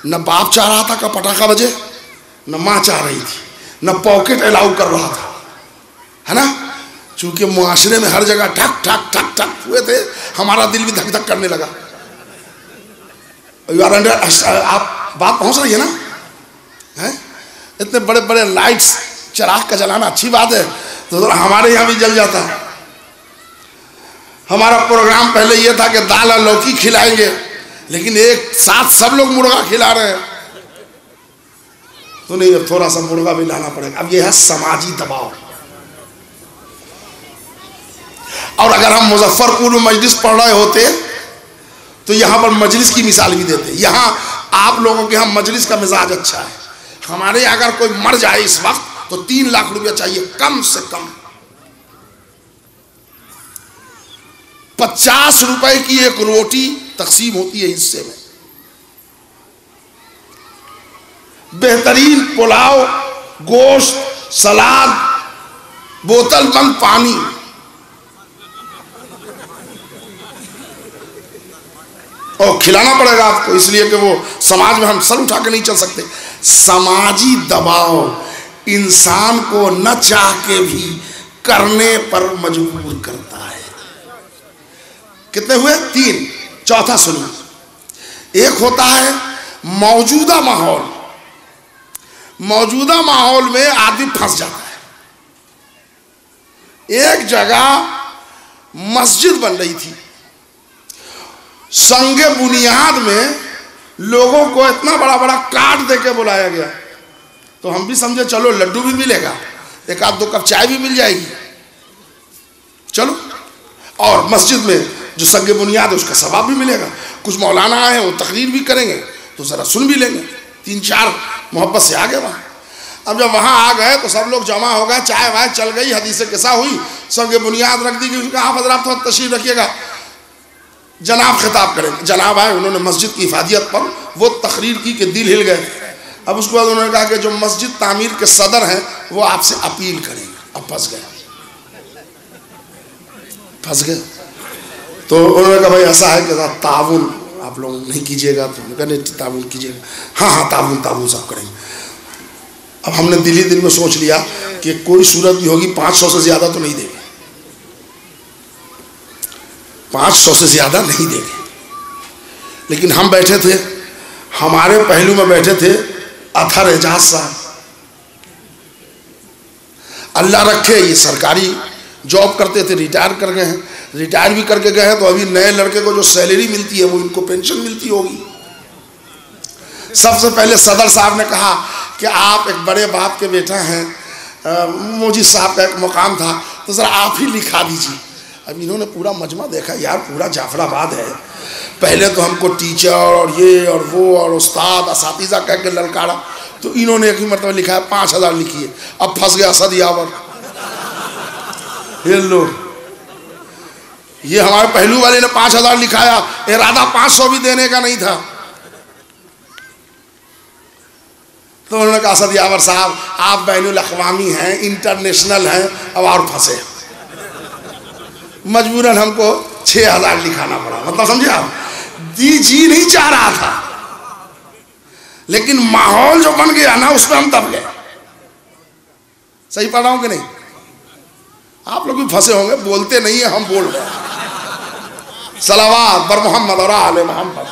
S1: न बाप चाह रहा था का पटाखा बजे, न माँ चाह रही थी, न पॉकेट अलाउ कर रहा था, है ना? चूंकि मुआशरे में हर जगह ठक ठक ठक ठक हुए थे, हमारा दिल भी धक धक करने लगा। आप बात पहुंच रही है ना? है? इतने बड़े बड़े लाइट्स चिराग का जलाना अच्छी बात है, तो हमारे यहाँ भी जल जाता है। हमारा प्रोग्राम पहले ये था कि दाल और लौकी खिलाएंगे, लेकिन एक साथ सब लोग मुर्गा खिला रहे हैं, तो नहीं, अब थोड़ा सा मुर्गा भी लाना पड़ेगा। अब यह है समाजी दबाव। और अगर हम मुजफ्फरपुर में मजलिस पढ़ रहे होते तो यहाँ पर मजलिस की मिसाल भी देते। यहाँ आप लोगों के यहाँ मजलिस का मिजाज अच्छा है, हमारे यहाँ अगर कोई मर जाए इस वक्त तो 3 लाख रुपया चाहिए कम से कम। 50 रुपए की एक रोटी तकसीम होती है हिस्से में, बेहतरीन पुलाव, गोश्त, सलाद, बोतल बंद पानी। और खिलाना पड़ेगा आपको, इसलिए कि वो समाज में हम सर उठा के नहीं चल सकते। समाजी दबाव इंसान को न चाह के भी करने पर मजबूर करता है। कितने हुए? 3। चौथा सुनिए। एक होता है मौजूदा माहौल। मौजूदा माहौल में आदमी फंस जाता है। एक जगह मस्जिद बन रही थी, संगे बुनियाद में लोगों को इतना बड़ा बड़ा कार्ड देके बुलाया गया। तो हम भी समझे चलो लड्डू भी मिलेगा, एक आध दो कप चाय भी मिल जाएगी, चलो। और मस्जिद में जो संगे बुनियाद है उसका सवाब भी मिलेगा। कुछ मौलाना आए वो तकरीर भी करेंगे तो ज़रा सुन भी लेंगे। 3-4 मोहब्बत से आ गए वहाँ। अब जब वहाँ आ गए तो सब लोग जमा हो गए, चाय वाय चल गई, हदीस किस्सा हुई, संगे बुनियाद रख दी गई। आप हज़रात थोड़ा तशरीफ रखिएगा, जनाब खिताब करेंगे। जनाब आए, उन्होंने मस्जिद की हिफाजत पर वो तकरीर की कि दिल हिल गए। अब उसके बाद उन्होंने कहा कि जो मस्जिद तामीर के सदर हैं वो आपसे अपील करेंगे। अब फंस गए। तो उन्होंने कहा भाई ऐसा है कि ताउन आप लोग नहीं कीजिएगा। तो उन्होंने कहा नहीं ताउन कीजिएगा। हाँ ताउन सब करेंगे। अब हमने दिल ही दिल में सोच लिया कि कोई सूरत भी होगी 500 से ज़्यादा तो नहीं देंगे, 500 से ज़्यादा नहीं देंगे। लेकिन हम बैठे थे, हमारे पहलू में बैठे थे अथर एजाज साहब। अल्लाह रखे ये सरकारी जॉब करते थे, रिटायर कर गए हैं। रिटायर भी करके गए हैं तो अभी नए लड़के को जो सैलरी मिलती है वो इनको पेंशन मिलती होगी। सबसे पहले सदर साहब ने कहा कि आप एक बड़े बाप के बेटा हैं, मोजी साहब का एक मुकाम था तो ज़रा आप ही लिखा दीजिए। अब इन्होंने पूरा मजमा देखा, यार पूरा जाफराबाद है। पहले तो हमको टीचर और ये और वो और उस्ताद असातिज़ा कह के ललकारा, तो इन्होंने एक ही मरतबा लिखा है 5000 लिखिए। अब फंस गया असद यावर। ये लो, ये हमारे पहलू वाले ने 5000 लिखाया, इरादा 500 भी देने का नहीं था। तो उन्होंने कहा असद यावर साहब आप बैनुल अक़वामी हैं, इंटरनेशनल हैं, अब और फंसे। मजबूरन हमको 6000 लिखाना पड़ा। मतलब समझे आप, जी नहीं चाह रहा था, लेकिन माहौल जो बन गया ना उसमें हम दब गए। सही पढ़ रहा हूं कि नहीं? आप लोग भी फंसे होंगे, बोलते नहीं है, हम बोल रहे हैं। सलावात बर मोहम्मद और आले मोहम्मद।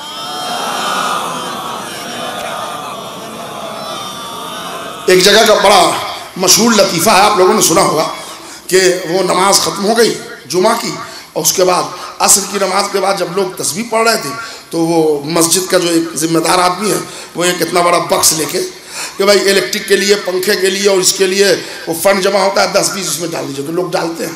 S1: एक जगह का बड़ा मशहूर लतीफ़ा है, आप लोगों ने सुना होगा कि वो नमाज ख़त्म हो गई जुमा की, और उसके बाद असर की नमाज के बाद जब लोग तस्बीह पढ़ रहे थे तो वो मस्जिद का जो एक ज़िम्मेदार आदमी है वो एक इतना बड़ा बक्स लेके कि भाई इलेक्ट्रिक के लिए, पंखे के लिए और इसके लिए वो फंड जमा होता है 10-20 उसमें डाल दीजिए। तो लोग डालते हैं।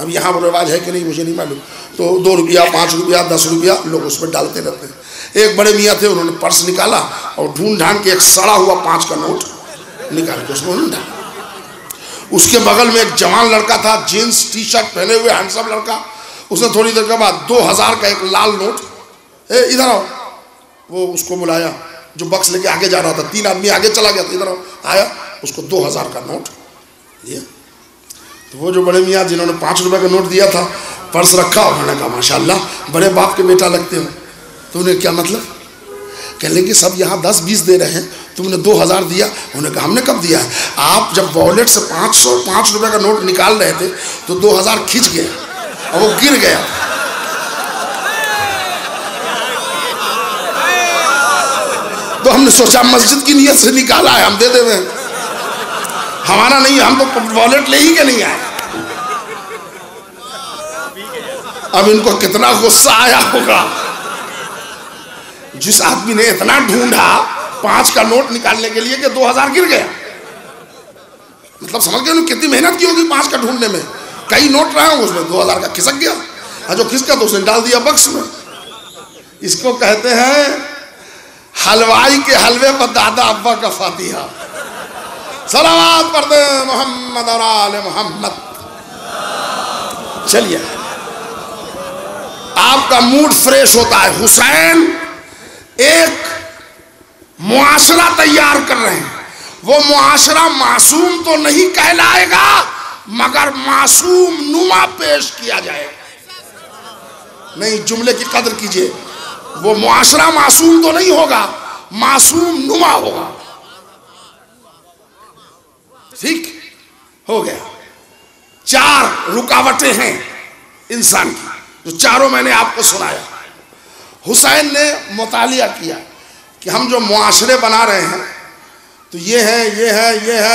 S1: अब यहाँ वो रिवाज है कि नहीं मुझे नहीं मालूम। तो 2 रुपया, 5 रुपया, 10 रुपया लोग उसमें डालते रहते हैं। एक बड़े मियाँ थे, उन्होंने पर्स निकाला और ढूंढ ढांड के एक सड़ा हुआ 5 का नोट निकाल के उसमें उन्होंने डाला। उसके बगल में एक जवान लड़का था, जीन्स टी शर्ट पहने हुए हैंडसम लड़का। उसने थोड़ी देर के बाद 2000 का एक लाल नोट, इधर आओ, वो उसको बुलाया जो बक्स लेके आगे जा रहा था। 3 आदमी आगे चला गया था, इधर आओ, आया, उसको 2000 का नोट दिया। तो वो जो बड़े मियाँ जिन्होंने 5 रुपये का नोट दिया था, पर्स रखा, उन्होंने कहा माशाल्लाह बड़े बाप के बेटा लगते हो। तो उन्हें क्या मतलब? कह लेंगे सब यहाँ 10-20 दे रहे हैं, तुमने 2000 दिया। उन्होंने कहा हमने कब दिया है? आप जब वॉलेट से 505 रुपये का नोट निकाल रहे थे तो 2000 खिंच गया और वो गिर गया। तो हमने सोचा मस्जिद की नीयत से निकाला है, हम दे देवे, हमारा नहीं, हम तो वॉलेट ले ही के नहीं आए। अब इनको कितना गुस्सा आया होगा। जिस आदमी ने इतना ढूंढा 5 का नोट निकालने के लिए कि 2000 गिर गया। मतलब समझ गए कितनी मेहनत की होगी 5 का ढूंढने में। कई नोट रहे होंगे, उसमें 2000 का खिसक गया, और जो खिसका तो उसने डाल दिया बक्स में। इसको कहते हैं हलवाई के हलवे पर दादा अब्बा का फातिहा। सलावत पढ़ते मोहम्मद और आले मोहम्मद। चलिए, आपका मूड फ्रेश होता है। हुसैन एक मुआशरा तैयार कर रहे हैं। वो मुआशरा मासूम तो नहीं कहलाएगा, मगर मासूम नुमा पेश किया जाएगा। नहीं, जुमले की कदर कीजिए। वो मुआशरा मासूम तो नहीं होगा, मासूम नुमा होगा। ठीक हो गया। 4 रुकावटें हैं इंसान की, जो चारों मैंने आपको सुनाया। हुसैन ने मुतालिया किया कि हम जो मुआशरे बना रहे हैं तो ये है,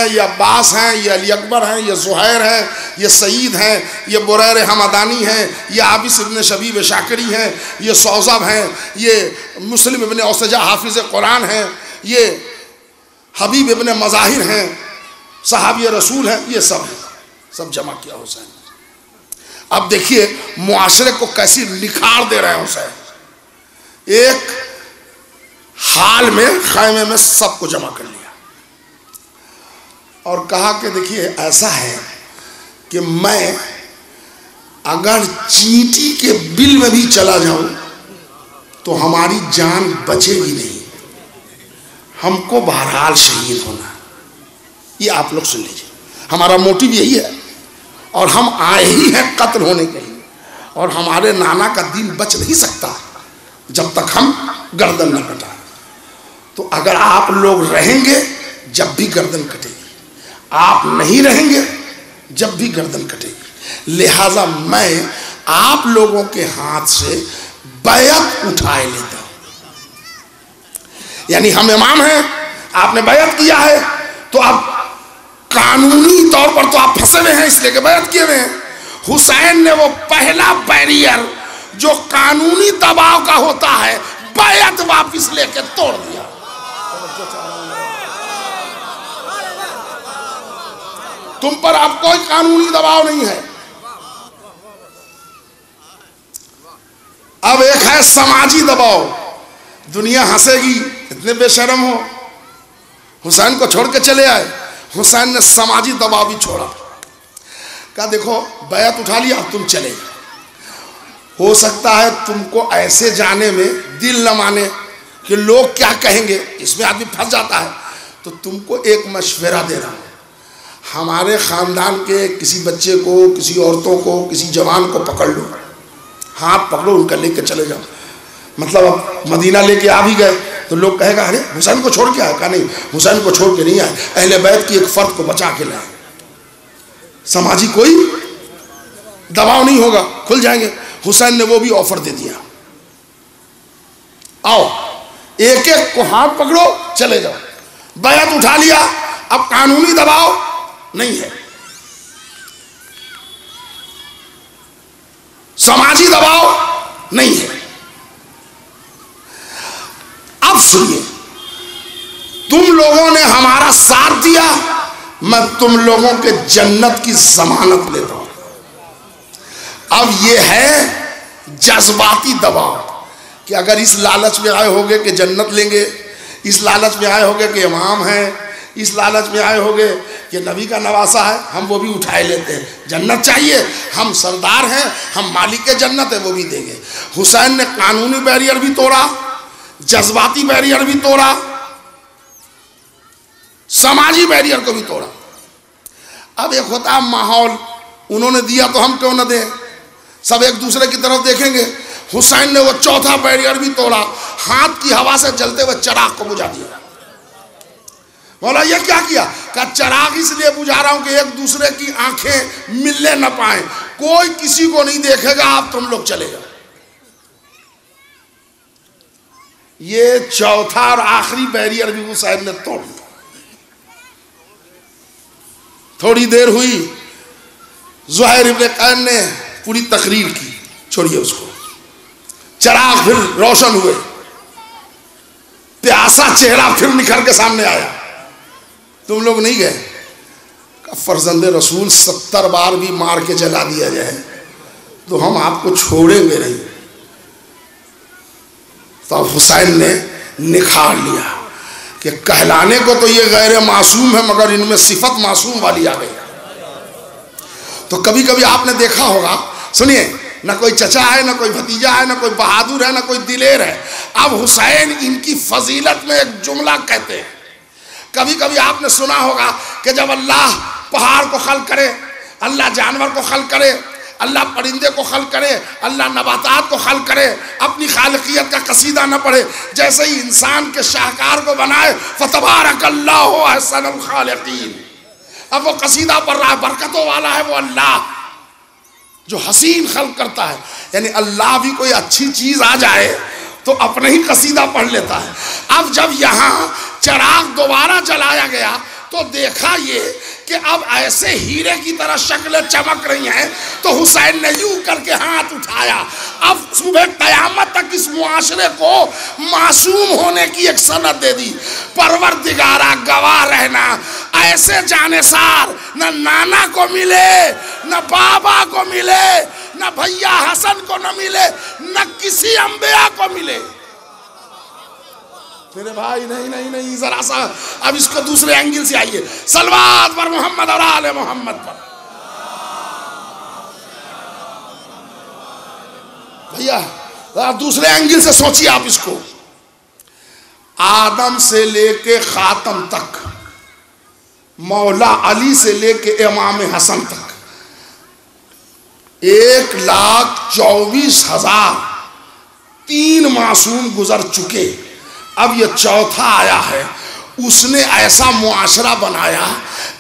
S1: ये अब्बास हैं, ये अली अकबर हैं, ये ज़ुहैर हैं, ये सईद हैं, ये बुरैर हमदानी हैं, ये आबिस इब्न शबीब शाकरी हैं, ये सौज़ब हैं, ये मुस्लिम इब्न औसजा हाफिज़ कुरान हैं, ये हबीब इब्न मज़ाहिर हैं, सहाबी रसूल हैं, ये सब जमा किया हुसैन। अब देखिए मुआशरे को कैसी निखार दे रहे हैं हुसैन। एक हाल में खैमे में सबको जमा कर लिया और कहा कि देखिए ऐसा है कि मैं अगर चींटी के बिल में भी चला जाऊं तो हमारी जान बचेगी नहीं, हमको बहरहाल शहीद होना। ये आप लोग सुन लीजिए, हमारा मोटिव यही है और हम आए ही हैं कत्ल होने के लिए, और हमारे नाना का दीन बच नहीं सकता जब तक हम गर्दन न कटाएं। तो अगर आप लोग रहेंगे जब भी गर्दन कटेगी, आप नहीं रहेंगे जब भी गर्दन कटेगी। लिहाजा मैं आप लोगों के हाथ से बैत उठाए लेता हूं। यानी हम इमाम हैं, आपने बैत किया है तो आप कानूनी तौर पर तो आप फंसे हुए हैं, इसलिए कि बैत किए हुए हैं। हुसैन ने वो पहला बैरियर जो कानूनी दबाव का होता है, बैत वापिस लेके तोड़ दिया। तुम पर अब कोई कानूनी दबाव नहीं है। अब एक है समाजी दबाव। दुनिया हंसेगी, इतने बेशर्म हो, हुसैन को छोड़ के चले आए। हुसैन ने समाजी दबाव भी छोड़ा, कहा देखो बैत उठा लिया, अब तुम चले। हो सकता है तुमको ऐसे जाने में दिल न माने कि लोग क्या कहेंगे, इसमें आदमी फंस जाता है। तो तुमको एक मशवरा दे रहा हूं, हमारे ख़ानदान के किसी बच्चे को, किसी औरतों को, किसी जवान को पकड़ लो, हाथ पकड़ो, उनका लेके चले जाओ। मतलब अब मदीना लेके आ भी गए तो लोग कहेगा अरे हुसैन को छोड़ के आए। कहा नहीं, हुसैन को छोड़ के नहीं आए, अहले बैत की एक फर्द को बचा के लाए। समाजी कोई दबाव नहीं होगा, खुल जाएंगे। हुसैन ने वो भी ऑफर दे दिया, आओ एक एक को हाथ पकड़ो चले जाओ। बैत उठा लिया, अब कानूनी दबाव नहीं है, समाजी दबाव नहीं है। अब सुनिए, तुम लोगों ने हमारा साथ दिया, मैं तुम लोगों के जन्नत की जमानत लेता हूं। अब ये है जज्बाती दबाव कि अगर इस लालच में आए होगे कि जन्नत लेंगे, इस लालच में आए होगे कि इमाम हैं, इस लालच में आए होगे कि नबी का नवासा है, हम वो भी उठाए लेते हैं। जन्नत चाहिए, हम सरदार हैं, हम मालिक के जन्नत है, वो भी देंगे। हुसैन ने कानूनी बैरियर भी तोड़ा, जज्बाती बैरियर भी तोड़ा, समाजी बैरियर को भी तोड़ा। अब एक होता है माहौल, उन्होंने दिया तो हम क्यों न दें, सब एक दूसरे की तरफ देखेंगे। हुसैन ने वो चौथा बैरियर भी तोड़ा, हाथ की हवा से जलते हुए चिराग को बुझा दिया। बोला ये क्या किया? का चिराग इसलिए बुझा रहा हूं कि एक दूसरे की आंखें मिलने न पाए, कोई किसी को नहीं देखेगा, आप तुम लोग चले जाओ। ये चौथा और आखिरी बैरियर भी हुसैन ने तोड़ दिया। थोड़ी देर हुई, ज़ुहैर इब्न कैन ने पूरी तकरीर की, छोड़िए उसको। चिराग फिर रोशन हुए, प्यासा चेहरा फिर निखर के सामने आया। तुम लोग नहीं गए? फर्जंदे रसूल 70 बार भी मार के जला दिया जाए तो हम आपको छोड़ेंगे नहीं। तो अब हुसैन ने निखार लिया कि कहलाने को तो ये गैर मासूम है, मगर इनमें सिफत मासूम वाली आ गई। तो कभी कभी आपने देखा होगा, सुनिए, न कोई चचा है, न कोई भतीजा है, न कोई बहादुर है, न कोई दिलेर है। अब हुसैन इनकी फजीलत में एक जुमला कहते हैं। कभी कभी आपने सुना होगा कि जब अल्लाह पहाड़ को खल्क करे, अल्लाह जानवर को खल्क करे, अल्लाह परिंदे को खल्क करे, अल्लाह नबातात को खल्क करे, अपनी खालिकियत का कसीदा न पढ़े, जैसे ही इंसान के शाहकार को बनाए, फतबारकल्लाहु अहसनुल खालिकीन। अब वो कसीदा पढ़ रहा है, बरकतों वाला है वो अल्लाह जो हसीन खल्क करता है। यानी अल्लाह भी कोई अच्छी चीज आ जाए तो अपने ही कसीदा पढ़ लेता है। अब जब यहाँ चिराग दोबारा जलाया गया तो देखा ये कि अब ऐसे हीरे की तरह शक्लें चमक रही हैं, तो हुसैन ने यूं करके हाथ उठाया। अब सुबह कयामत तक इस मुआशरे को मासूम होने की एक सनद दे दी। परवरदिगारा गवाह रहना, ऐसे जानेसार न नाना को मिले, न बाबा को मिले, न भैया हसन को न मिले, न किसी अंबिया को मिले। मेरे भाई नहीं नहीं नहीं, जरा सा अब इसको दूसरे एंगल से आइए। सलवात पर मोहम्मद और आले मोहम्मद पर। भैया दूसरे एंगल से सोचिए आप इसको। आदम से लेके खातम तक, मौला अली से लेके इमाम हसन तक 1,24,000 3 मासूम गुजर चुके। अब ये चौथा आया है। उसने ऐसा मुआशरा बनाया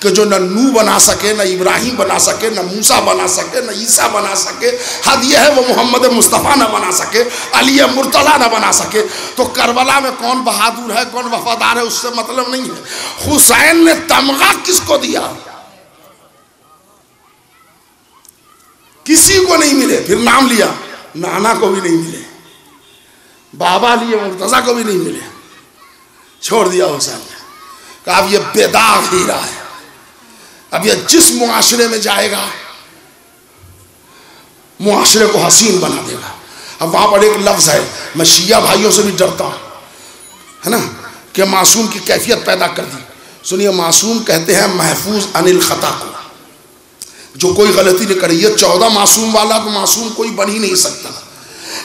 S1: कि जो न नूह बना सके, न इब्राहिम बना सके, न मूसा बना सके, न ईसा बना सके। हद यह है वो मोहम्मद मुस्तफ़ा न बना सके, अली मुर्तज़ा न बना सके। तो करबला में कौन बहादुर है, कौन वफादार है, उससे मतलब नहीं है। हुसैन ने तमगा किसको दिया? किसी को नहीं मिले। फिर नाम लिया, नाना को भी नहीं मिले, बाबा लिए मुर्तज़ा को भी नहीं मिले, छोड़ दिया हुसैन ने। कहा अब ये बेदाग हीरा है, अब ये जिस मुआशरे में जाएगा मुआशरे को हसीन बना देगा। अब वहां पर एक लफ्ज है, मैं शिया भाइयों से भी डरता हूं, है ना, कि मासूम की कैफियत पैदा कर दी। सुनिए, मासूम कहते हैं महफूज अनिल खता को, जो कोई गलती नहीं करे। ये 14 मासूम वाला तो मासूम कोई बन ही नहीं सकता।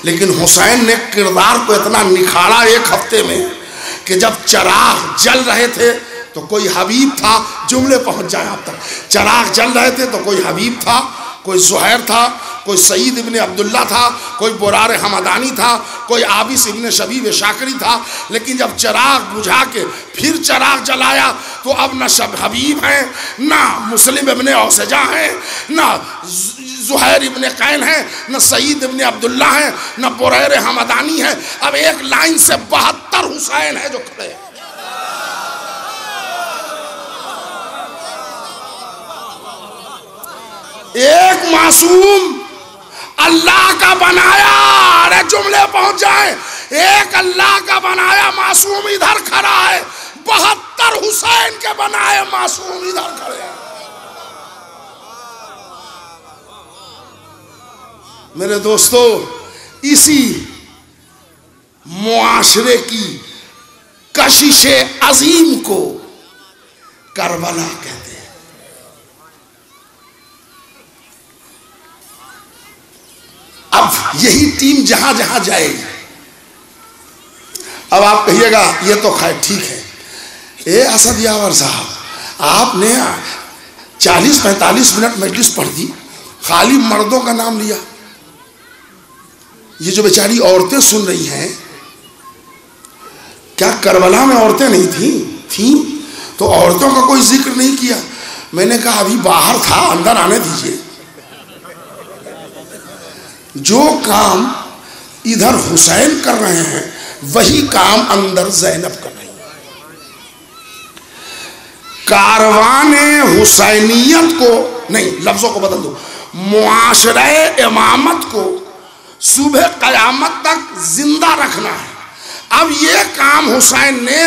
S1: लेकिन हुसैन ने किरदार को इतना निखारा एक हफ्ते में कि जब चिराग जल रहे थे तो कोई हबीब था। जुमले पहुंच जाए आप तक। चिराग जल रहे थे तो कोई हबीब था, कोई ज़ुहैर था, कोई सईद इब्ने अब्दुल्ला था, कोई बुरार हमदानी था, कोई आबिस इब्ने शबीब शाकरी था। लेकिन जब चिराग बुझा के फिर चिराग जलाया तो अब न शब हबीब हैं, ना मुस्लिम इब्ने औसजा हैं, ना ज़ुहैर इब्ने कैन है, न सईद इब्ने अब्दुल्ला है, न बुरार हमदानी है। अब एक लाइन से 72 हुसैन है जो खड़े हैं। एक मासूम अल्लाह का बनाया, अरे जुमले पहुंच जाए, एक अल्लाह का बनाया मासूम इधर खड़ा है, 72 हुसैन के बनाए मासूम इधर खड़े हैं। मेरे दोस्तों, इसी मुआशरे की कशिशे अजीम को करबला कहते हैं। अब यही टीम जहां जहां जाएगी, अब आप कहिएगा ये तो खैर ठीक है, ए असद यावर साहब, आपने 40-45 मिनट मजलिस पढ़ दी, खाली मर्दों का नाम लिया। ये जो बेचारी औरतें सुन रही हैं, क्या करबला में औरतें नहीं थी? तो औरतों का कोई जिक्र नहीं किया। मैंने कहा अभी बाहर था, अंदर आने दीजिए। जो काम इधर हुसैन कर रहे हैं वही काम अंदर ज़ैनब कर रही है। कारवाने हुसैनियत को नहीं, लफ्जों को बदल दो, मुआशरे इमामत को सुबह कयामत तक जिंदा रखना है। अब ये काम हुसैन ने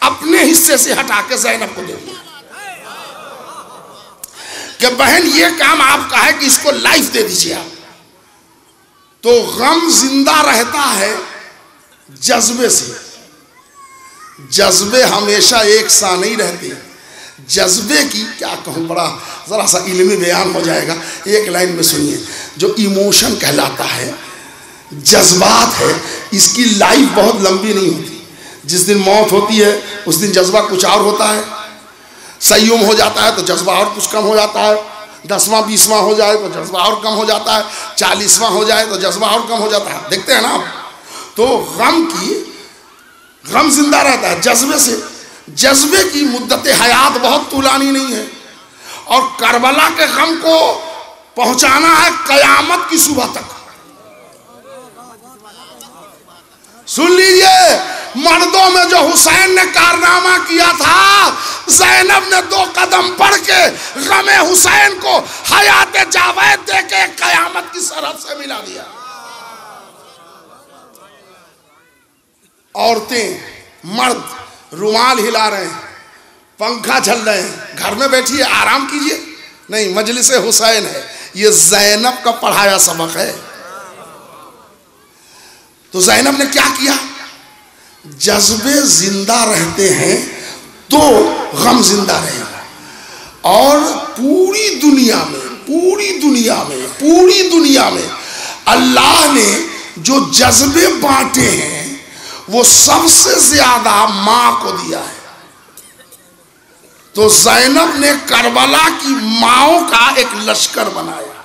S1: अपने हिस्से से हटा के ज़ैनब को दे दिया कि बहन ये काम आपका है कि इसको लाइफ दे दीजिए आप। तो गम जिंदा रहता है जज्बे से। जज्बे हमेशा एक सा नहीं रहते। जज्बे की क्या कहूँ, बड़ा ज़रा सा इल्मी बयान हो जाएगा। एक लाइन में सुनिए, जो इमोशन कहलाता है, जज्बात है, इसकी लाइफ बहुत लंबी नहीं होती। जिस दिन मौत होती है उस दिन जज्बा कुछ और होता है, संयम हो जाता है तो जज्बा और कुछ कम हो जाता है, 10वां 20वां हो जाए तो जज्बा और कम हो जाता है, 40वां हो जाए तो जज्बा और कम हो जाता है। देखते हैं ना आप। तो गम जिंदा रहता है जज्बे से। जज्बे की मुद्दत हयात बहुत तुलानी नहीं है। और करबला के गम को पहुंचाना है कयामत की सुबह तक। सुन लीजिए, मर्दों में जो हुसैन ने कारनामा किया था, ज़ैनब ने 2 कदम बढ़ के गमे हुसैन को हयात जावेद दे के कयामत की सरहद से मिला दिया। औरतें, मर्द रुमाल हिला रहे हैं, पंखा चल रहे हैं, घर में बैठिए आराम कीजिए, नहीं, मजलिस हुसैन है। ये ज़ैनब का पढ़ाया सबक है। तो ज़ैनब ने क्या किया? जज्बे जिंदा रहते हैं तो गम जिंदा रहेगा। और पूरी दुनिया में अल्लाह ने जो जज्बे बांटे हैं वो सबसे ज्यादा मां को दिया है। तो ज़ैनब ने करबला की माओं का एक लश्कर बनाया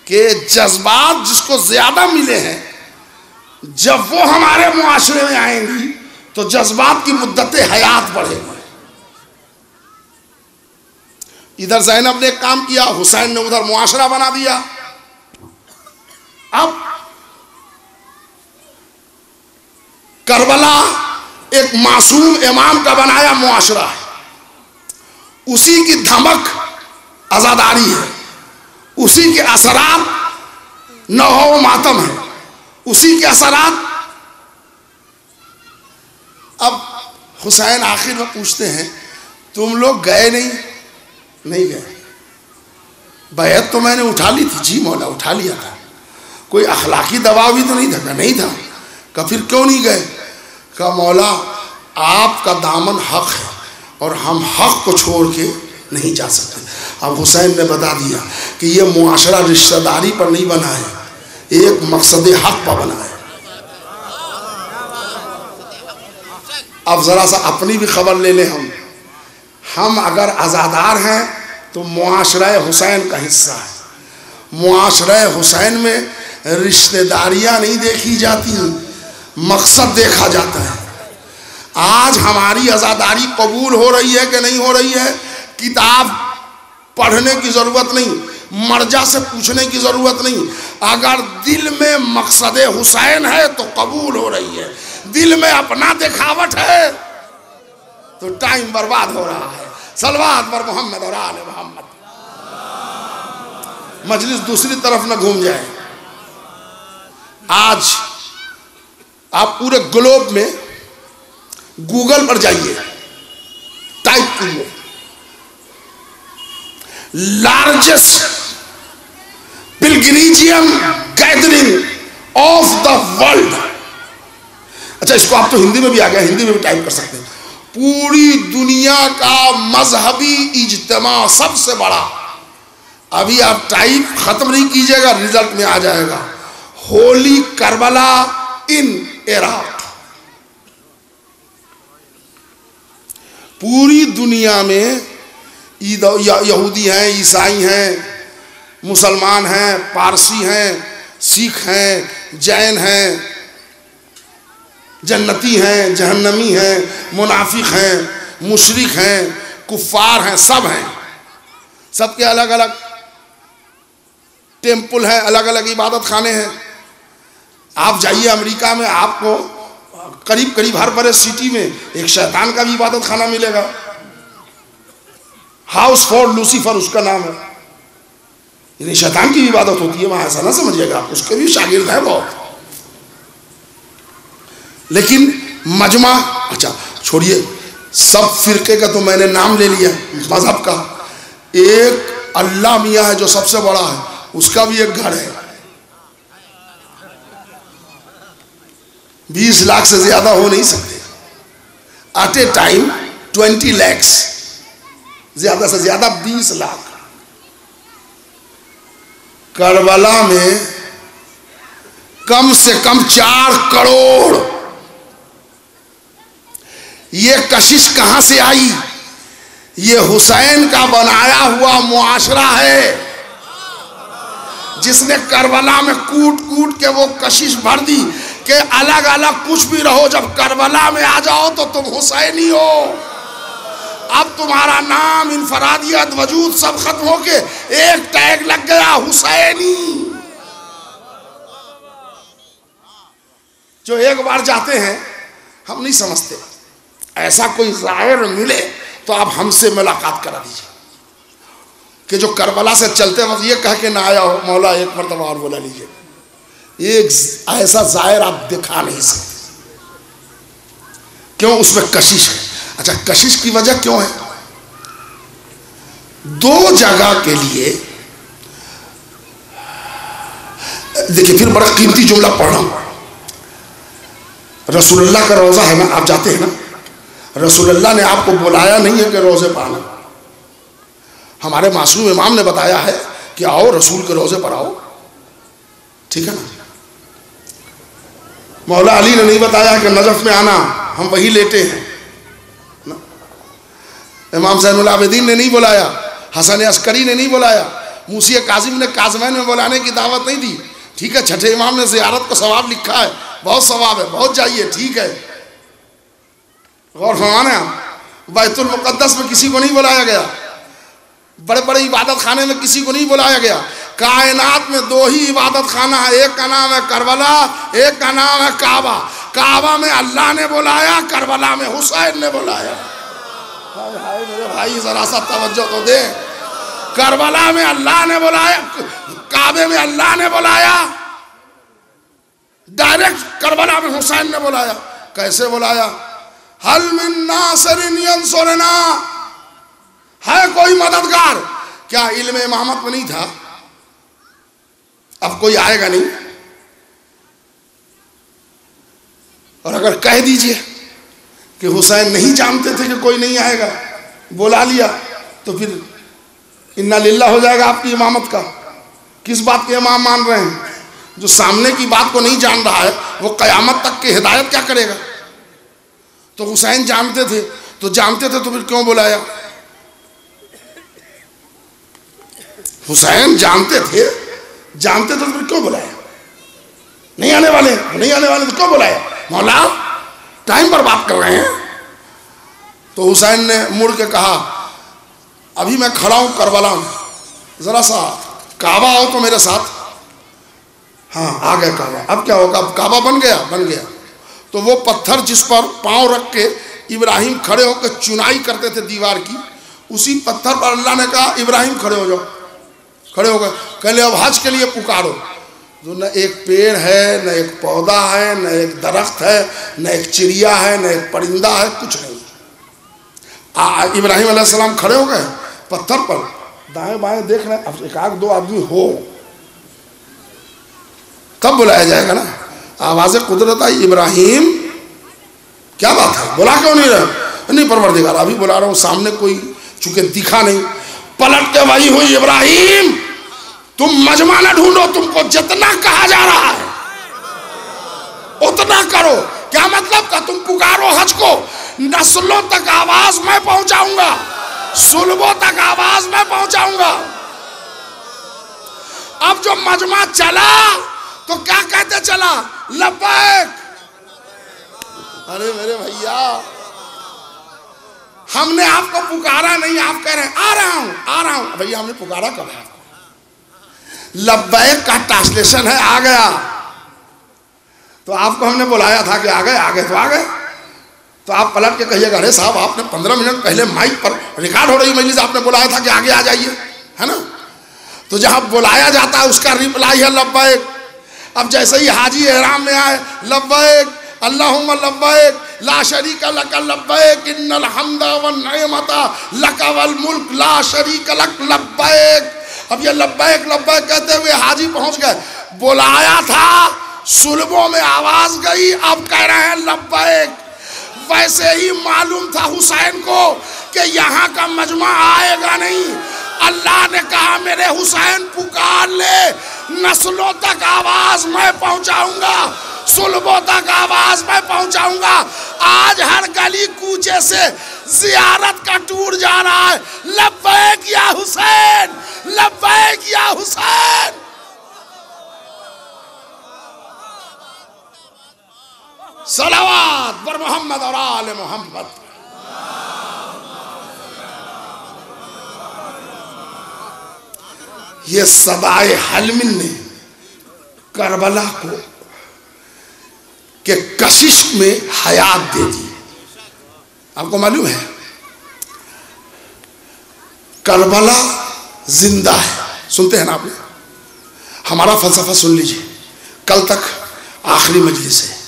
S1: कि जज्बात जिसको ज्यादा मिले हैं, जब वो हमारे मुआशरे में आएंगी तो जज्बात की मुद्दते हयात बढ़ेगी। इधर ज़ैनब ने एक काम किया, हुसैन ने उधर मुआशरा बना दिया। अब करबला एक मासूम इमाम का बनाया मुआशरा है, उसी की धमक आजादारी है, उसी के असरात नौ मातम है, उसी के असरात। अब हुसैन आखिर में पूछते हैं, तुम लोग गए नहीं गए? बैत तो मैंने उठा ली थी। जी मौला, उठा लिया था। कोई अखलाकी दबाव भी तो नहीं था? नहीं था। का फिर क्यों नहीं गए? का मौला, आपका दामन हक है और हम हक को छोड़ के नहीं जा सकते। अब हुसैन ने बता दिया कि ये मुआशरा रिश्तेदारी पर नहीं बना है, एक मकसद हक पर बना है। अब जरा सा अपनी भी खबर ले लें। हम अगर आज़ादार हैं तो मुआशरा हुसैन का हिस्सा है। मुआशरा हुसैन में रिश्तेदारियां नहीं देखी जाती, मकसद देखा जाता है। आज हमारी आज़ादारी कबूल हो रही है कि नहीं हो रही है, किताब पढ़ने की ज़रूरत नहीं, मर्जा से पूछने की ज़रूरत नहीं। अगर दिल में मकसद हुसैन है तो कबूल हो रही है। दिल में अपना दिखावट है तो टाइम बर्बाद हो रहा है। सलवात पर मोहम्मद और आले मोहम्मद। मजलिस दूसरी तरफ न घूम जाए। आज आप पूरे ग्लोब में गूगल पर जाइए, टाइप कीजिए largest pilgrimage gathering of the world. अच्छा, इसको आप तो हिंदी में भी आ गया, हिंदी में भी टाइप कर सकते हैं। पूरी दुनिया का मजहबी इज्तिमा सबसे बड़ा। अभी आप टाइप खत्म नहीं कीजिएगा, रिजल्ट में आ जाएगा। Holi Karbala in Iraq. पूरी दुनिया में यहूदी हैं, ईसाई हैं, मुसलमान हैं, पारसी हैं, सिख हैं, जैन हैं, जन्नती हैं, जहन्नमी हैं, मुनाफिक हैं, मुशरिक हैं, कुफ्फार हैं, सब हैं। सबके अलग अलग टेम्पल हैं, अलग अलग इबादत खाने हैं। आप जाइए अमेरिका में, आपको करीब करीब हर बड़े सिटी में एक शैतान का भी इबादत खाना मिलेगा। हाउस फॉर लूसीफर उसका नाम है। यानी शैतान की भी इबादत होती है वहां, ऐसा ना समझिएगा आप, उसके भी शागिर्द हैं बहुत। लेकिन मजमा, अच्छा छोड़िए, सब फिरके का तो मैंने नाम ले लिया मजहब का। एक अल्लाह मियाँ है जो सबसे बड़ा है, उसका भी एक घर है। 20 लाख से ज्यादा हो नहीं सकते एट ए टाइम। 20 लाख, ज्यादा से ज्यादा 20 लाख। करबला में कम से कम 4 करोड़। ये कशिश कहां से आई? ये हुसैन का बनाया हुआ मुआशरा है, जिसने करबला में कूट कूट के वो कशिश भर दी कि अलग अलग कुछ भी रहो, जब करबला में आ जाओ तो तुम हुसैनी हो। अब तुम्हारा नाम, इनफरादियत, वजूद सब खत्म होके एक टैग लग गया, हुसैनी। जो एक बार जाते हैं हम नहीं समझते। ऐसा कोई ज़ाहिर मिले तो आप हमसे मुलाकात करा दीजिए कि जो करबला से चलते वक्त ये कह के ना आया हो मौला एक मरतबा और बुला लीजिए। एक ऐसा ज़ाहिर आप दिखा नहीं सकते। क्यों? उसमें कशिश है। अच्छा, कशिश की वजह क्यों है? दो जगह के लिए देखिए, फिर बड़ा कीमती जुमला पढ़ रहा हूं। रसूलुल्लाह का रोज़ा है ना, आप जाते हैं ना, रसूलुल्लाह ने आपको बुलाया नहीं है कि रोज़े पाना। हमारे मासूम इमाम ने बताया है कि आओ रसूल के रोज़े पर आओ, ठीक है ना। मौला अली ने नहीं बताया कि नजफ में आना, हम वही लेटे हैं ना। इमाम ज़ैनुल आबिदीन ने नहीं बुलाया, हसन अस्करी ने नहीं बुलाया, मूसी काजिम ने काज़मैन में बुलाने की दावत नहीं दी। ठीक है, छठे इमाम ने ज़ियारत को सवाब लिखा है, बहुत सवाब है, बहुत जाइए, ठीक है। गौर फरमाना, बैतुल मुक़द्दस में किसी को नहीं बुलाया गया, बड़े बड़े इबादत खाने में किसी को नहीं बुलाया गया। कायनात में दो ही इबादत खाना है, एक का नाम है करबला, एक का नाम है काबा। काबा में अल्लाह ने बुलाया, करबला में हुसैन ने बुलाया। हाय हाय मेरे भाई, जरा सा तवज्जो तो दे। करबला में अल्लाह ने बुलाया, काबे में अल्लाह ने बुलाया, डायरेक्ट करबला में हुसैन ने बुलाया। कैसे बुलाया? हल मिन नासिरिन यंसुरना, है कोई मददगार? क्या इल्म इमामत में नहीं था? अब कोई आएगा नहीं। और अगर कह दीजिए कि हुसैन नहीं जानते थे कि कोई नहीं आएगा, बुला लिया, तो फिर इन्ना लिल्लाह हो जाएगा आपकी इमामत का। किस बात के इमाम मान रहे हैं? जो सामने की बात को नहीं जान रहा है वो क़यामत तक की हिदायत क्या करेगा? तो हुसैन जानते थे, तो जानते थे तो फिर क्यों बुलाया? हुसैन जानते थे तो फिर क्यों बुलाया? नहीं आने वाले, नहीं आने वाले तो क्यों बुलाया? मौला टाइम पर बात कर रहे हैं। तो हुसैन ने मुड़ के कहा, अभी मैं खड़ा हूं करबला में, जरा सा काबा आओ तो मेरे साथ। हाँ, आ गया काबा। अब क्या होगा? अब काबा बन गया, बन गया। तो वो पत्थर जिस पर पांव रख के इब्राहिम खड़े होकर चुनाई करते थे दीवार की, उसी पत्थर पर अल्लाह ने कहा इब्राहिम खड़े हो जाओ। खड़े हो गए। कहले अब हज के लिए पुकारो। जो न एक पेड़ है, न एक पौधा है, न एक दरख्त है, न एक चिड़िया है, न एक परिंदा है, कुछ नहीं। इब्राहिम अलैहिस्सलाम खड़े हो गए पत्थर पर, दाएं बाएं देख रहे। अब एक आध दो आदमी हो तब बुलाया जाएगा ना। आवाज़ कुदरत आई, इब्राहिम, क्या बात है, बुला क्यों नहीं रहे? नहीं परवरदिगार, अभी बुला रहा हूँ, सामने कोई चूंकि दिखा नहीं। पलट के वही हुई, इब्राहिम तुम मजमा न ढूंढो, तुमको जितना कहा जा रहा है उतना करो। क्या मतलब का? तुम पुकारो हज को, नस्लों तक आवाज मैं पहुंचाऊंगा, सुलभों तक आवाज मैं पहुंचाऊंगा। अब जो मजमा चला तो क्या कहते चला? लब्बैक। अरे मेरे भैया, हमने आपको पुकारा नहीं, आप कह रहे हैं आ रहा हूं, आ रहा हूं। भैया हमने पुकारा कब है आपको? लब्बैक का ट्रांसलेशन है आ गया। तो आपको हमने बुलाया था कि आ गए, आ गए तो आ गए। तो आप पलट के कहिएगा, अरे साहब आपने 15 मिनट पहले माइक पर रिकॉर्ड हो रही मजलिस, आपने बुलाया था कि आगे आ जाइए, है ना। तो जहां बुलाया जाता है उसका रिप्लाई है लब्बैक। अब जैसे ही हाजी एहराम में आए, लब्बैक अल्लाहुम्मा लब्बैक ला शरीका लक लब्बैक इन्नल हम्दा वन निअमता लक वल मुल्क ला शरीका लक लब्बैक। अब ये लब्बैक लब्बैक कहते हुए हाजी पहुंच गए। बुलाया था, सुलभों में आवाज गई, अब कह रहे हैं लब्बैक। वैसे ही मालूम था हुसैन को कि यहाँ का मजमा आएगा नहीं। अल्लाह ने कहा मेरे हुसैन पुकार ले, नस्लों तक आवाज मैं पहुंचाऊंगा, सुलभों तक आवाज मैं पहुंचाऊंगा। आज हर गली कूचे से जियारत का टूर जा रहा है, लब्बैक या हुसैन, लब्बैक या हुसैन। सलावत बर मोहम्मद और आले मोहम्मद। ये सदाए हलमिन ने करबला को कि कशिश में हयात दे दी। आपको मालूम है करबला जिंदा है, सुनते हैं ना आपने? हमारा फलसफा सुन लीजिए, कल तक आखिरी मजलिस है।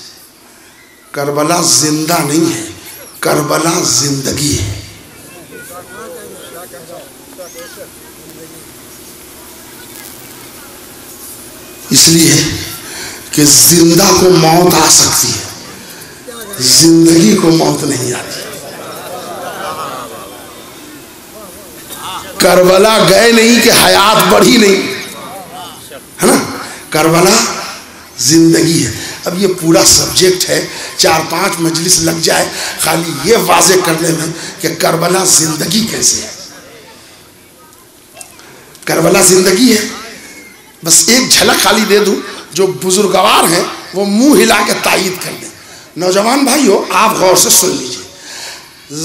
S1: करबला जिंदा नहीं है, करबला जिंदगी है। इसलिए कि जिंदा को मौत आ सकती है, जिंदगी को मौत नहीं आती। करबला गए नहीं कि हयात बढ़ी नहीं, है ना? करबला जिंदगी है। अब ये पूरा सब्जेक्ट है, 4-5 मजलिस लग जाए खाली ये वाजे करने में कि करबला जिंदगी कैसे है। करबला जिंदगी है। बस एक झलक खाली दे दूं, जो बुजुर्गवार हैं वो मुंह हिला के तायीद कर दें। नौजवान भाइयों, आप गौर से सुन लीजिए।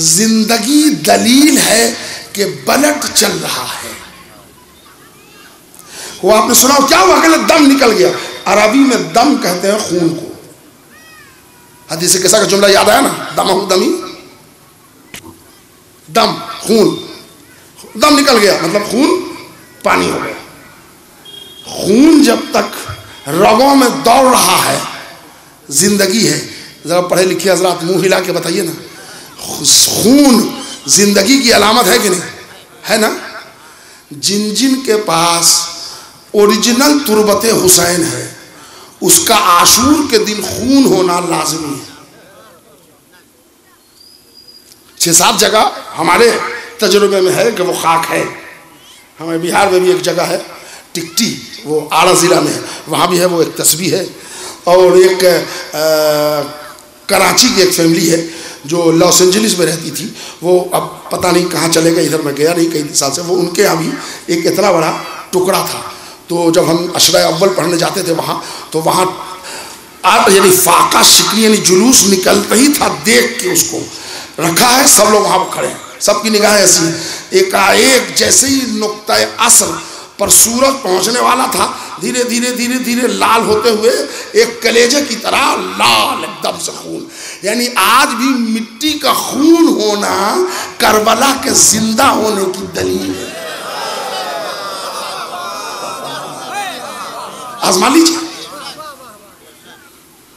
S1: जिंदगी दलील है कि ब्लड चल रहा है। वो आपने सुना क्या हुआ? अगले दम निकल गया। अरबी में दम कहते हैं खून को। हदीस किस्सा का जुमला याद आया ना, दमहु दमी, दम खून, दम निकल गया मतलब खून पानी हो गया। खून जब तक रगों में दौड़ रहा है जिंदगी है। जरा पढ़े लिखे हजरात मुंह हिला के बताइए ना, खून जिंदगी की अलामत है कि नहीं? है ना? जिन जिन के पास ओरिजिनल तुरबते हुसैन है उसका आशूर के दिन खून होना लाजमी है। 6-7 जगह हमारे तजुर्बे में है कि वो खाक है। हमारे बिहार में भी एक जगह है टिकटी, वो आड़ा ज़िला में है, वहाँ भी है वो एक तस्बीह है। और एक कराची की एक फैमिली है जो लॉस एंजलिस में रहती थी, वो अब पता नहीं कहाँ चले गए, इधर मैं गया नहीं कई साल से। वो उनके यहाँ भी एक इतना बड़ा टुकड़ा था। तो जब हम अशरा अव्वल पढ़ने जाते थे वहाँ, तो वहाँ यानी फाका शिकनी यानी जुलूस निकलता ही था, देख के उसको रखा है, सब लोग वहाँ पर खड़े हैं, सबकी निगाह ऐसी। एकाएक जैसे ही नुक्ता असर पर सूरज पहुँचने वाला था, धीरे धीरे धीरे धीरे लाल होते हुए एक कलेजे की तरह लाल एकदम से खून। यानी आज भी मिट्टी का खून होना करबला के जिंदा होने की दलील है। आजमा लीजिए।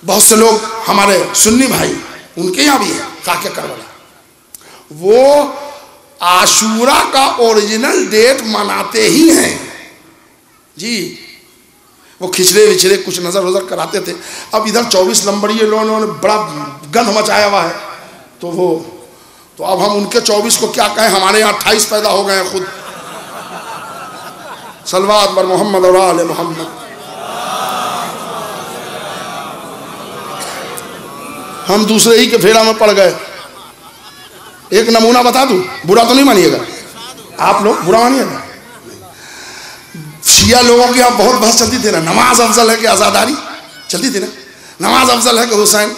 S1: बहुत से लोग हमारे सुन्नी भाई, उनके यहाँ भी है खाके करबला, वो आशूरा का ओरिजिनल डेट मनाते ही हैं जी। वो खिचड़े विचड़े कुछ नजर वजर कराते थे। अब इधर 24 नंबर ये लोगों ने बड़ा गंध मचाया हुआ है, तो अब हम उनके 24 को क्या कहें? हमारे यहाँ 28 पैदा हो गए हैं खुद। सल्लल्लाहु अलैहि मोहम्मद और आले मोहम्मद। हम दूसरे ही के फेरा में पड़ गए। एक नमूना बता दूं, बुरा तो नहीं मानिएगा आप लोग, बुरा मानिएगा। शिया लोगों की यहाँ बहुत बहस चलती थी ना, नमाज अफजल है कि आज़ादारी, चलती थी ना। नमाज अफजल है कि हुसैन,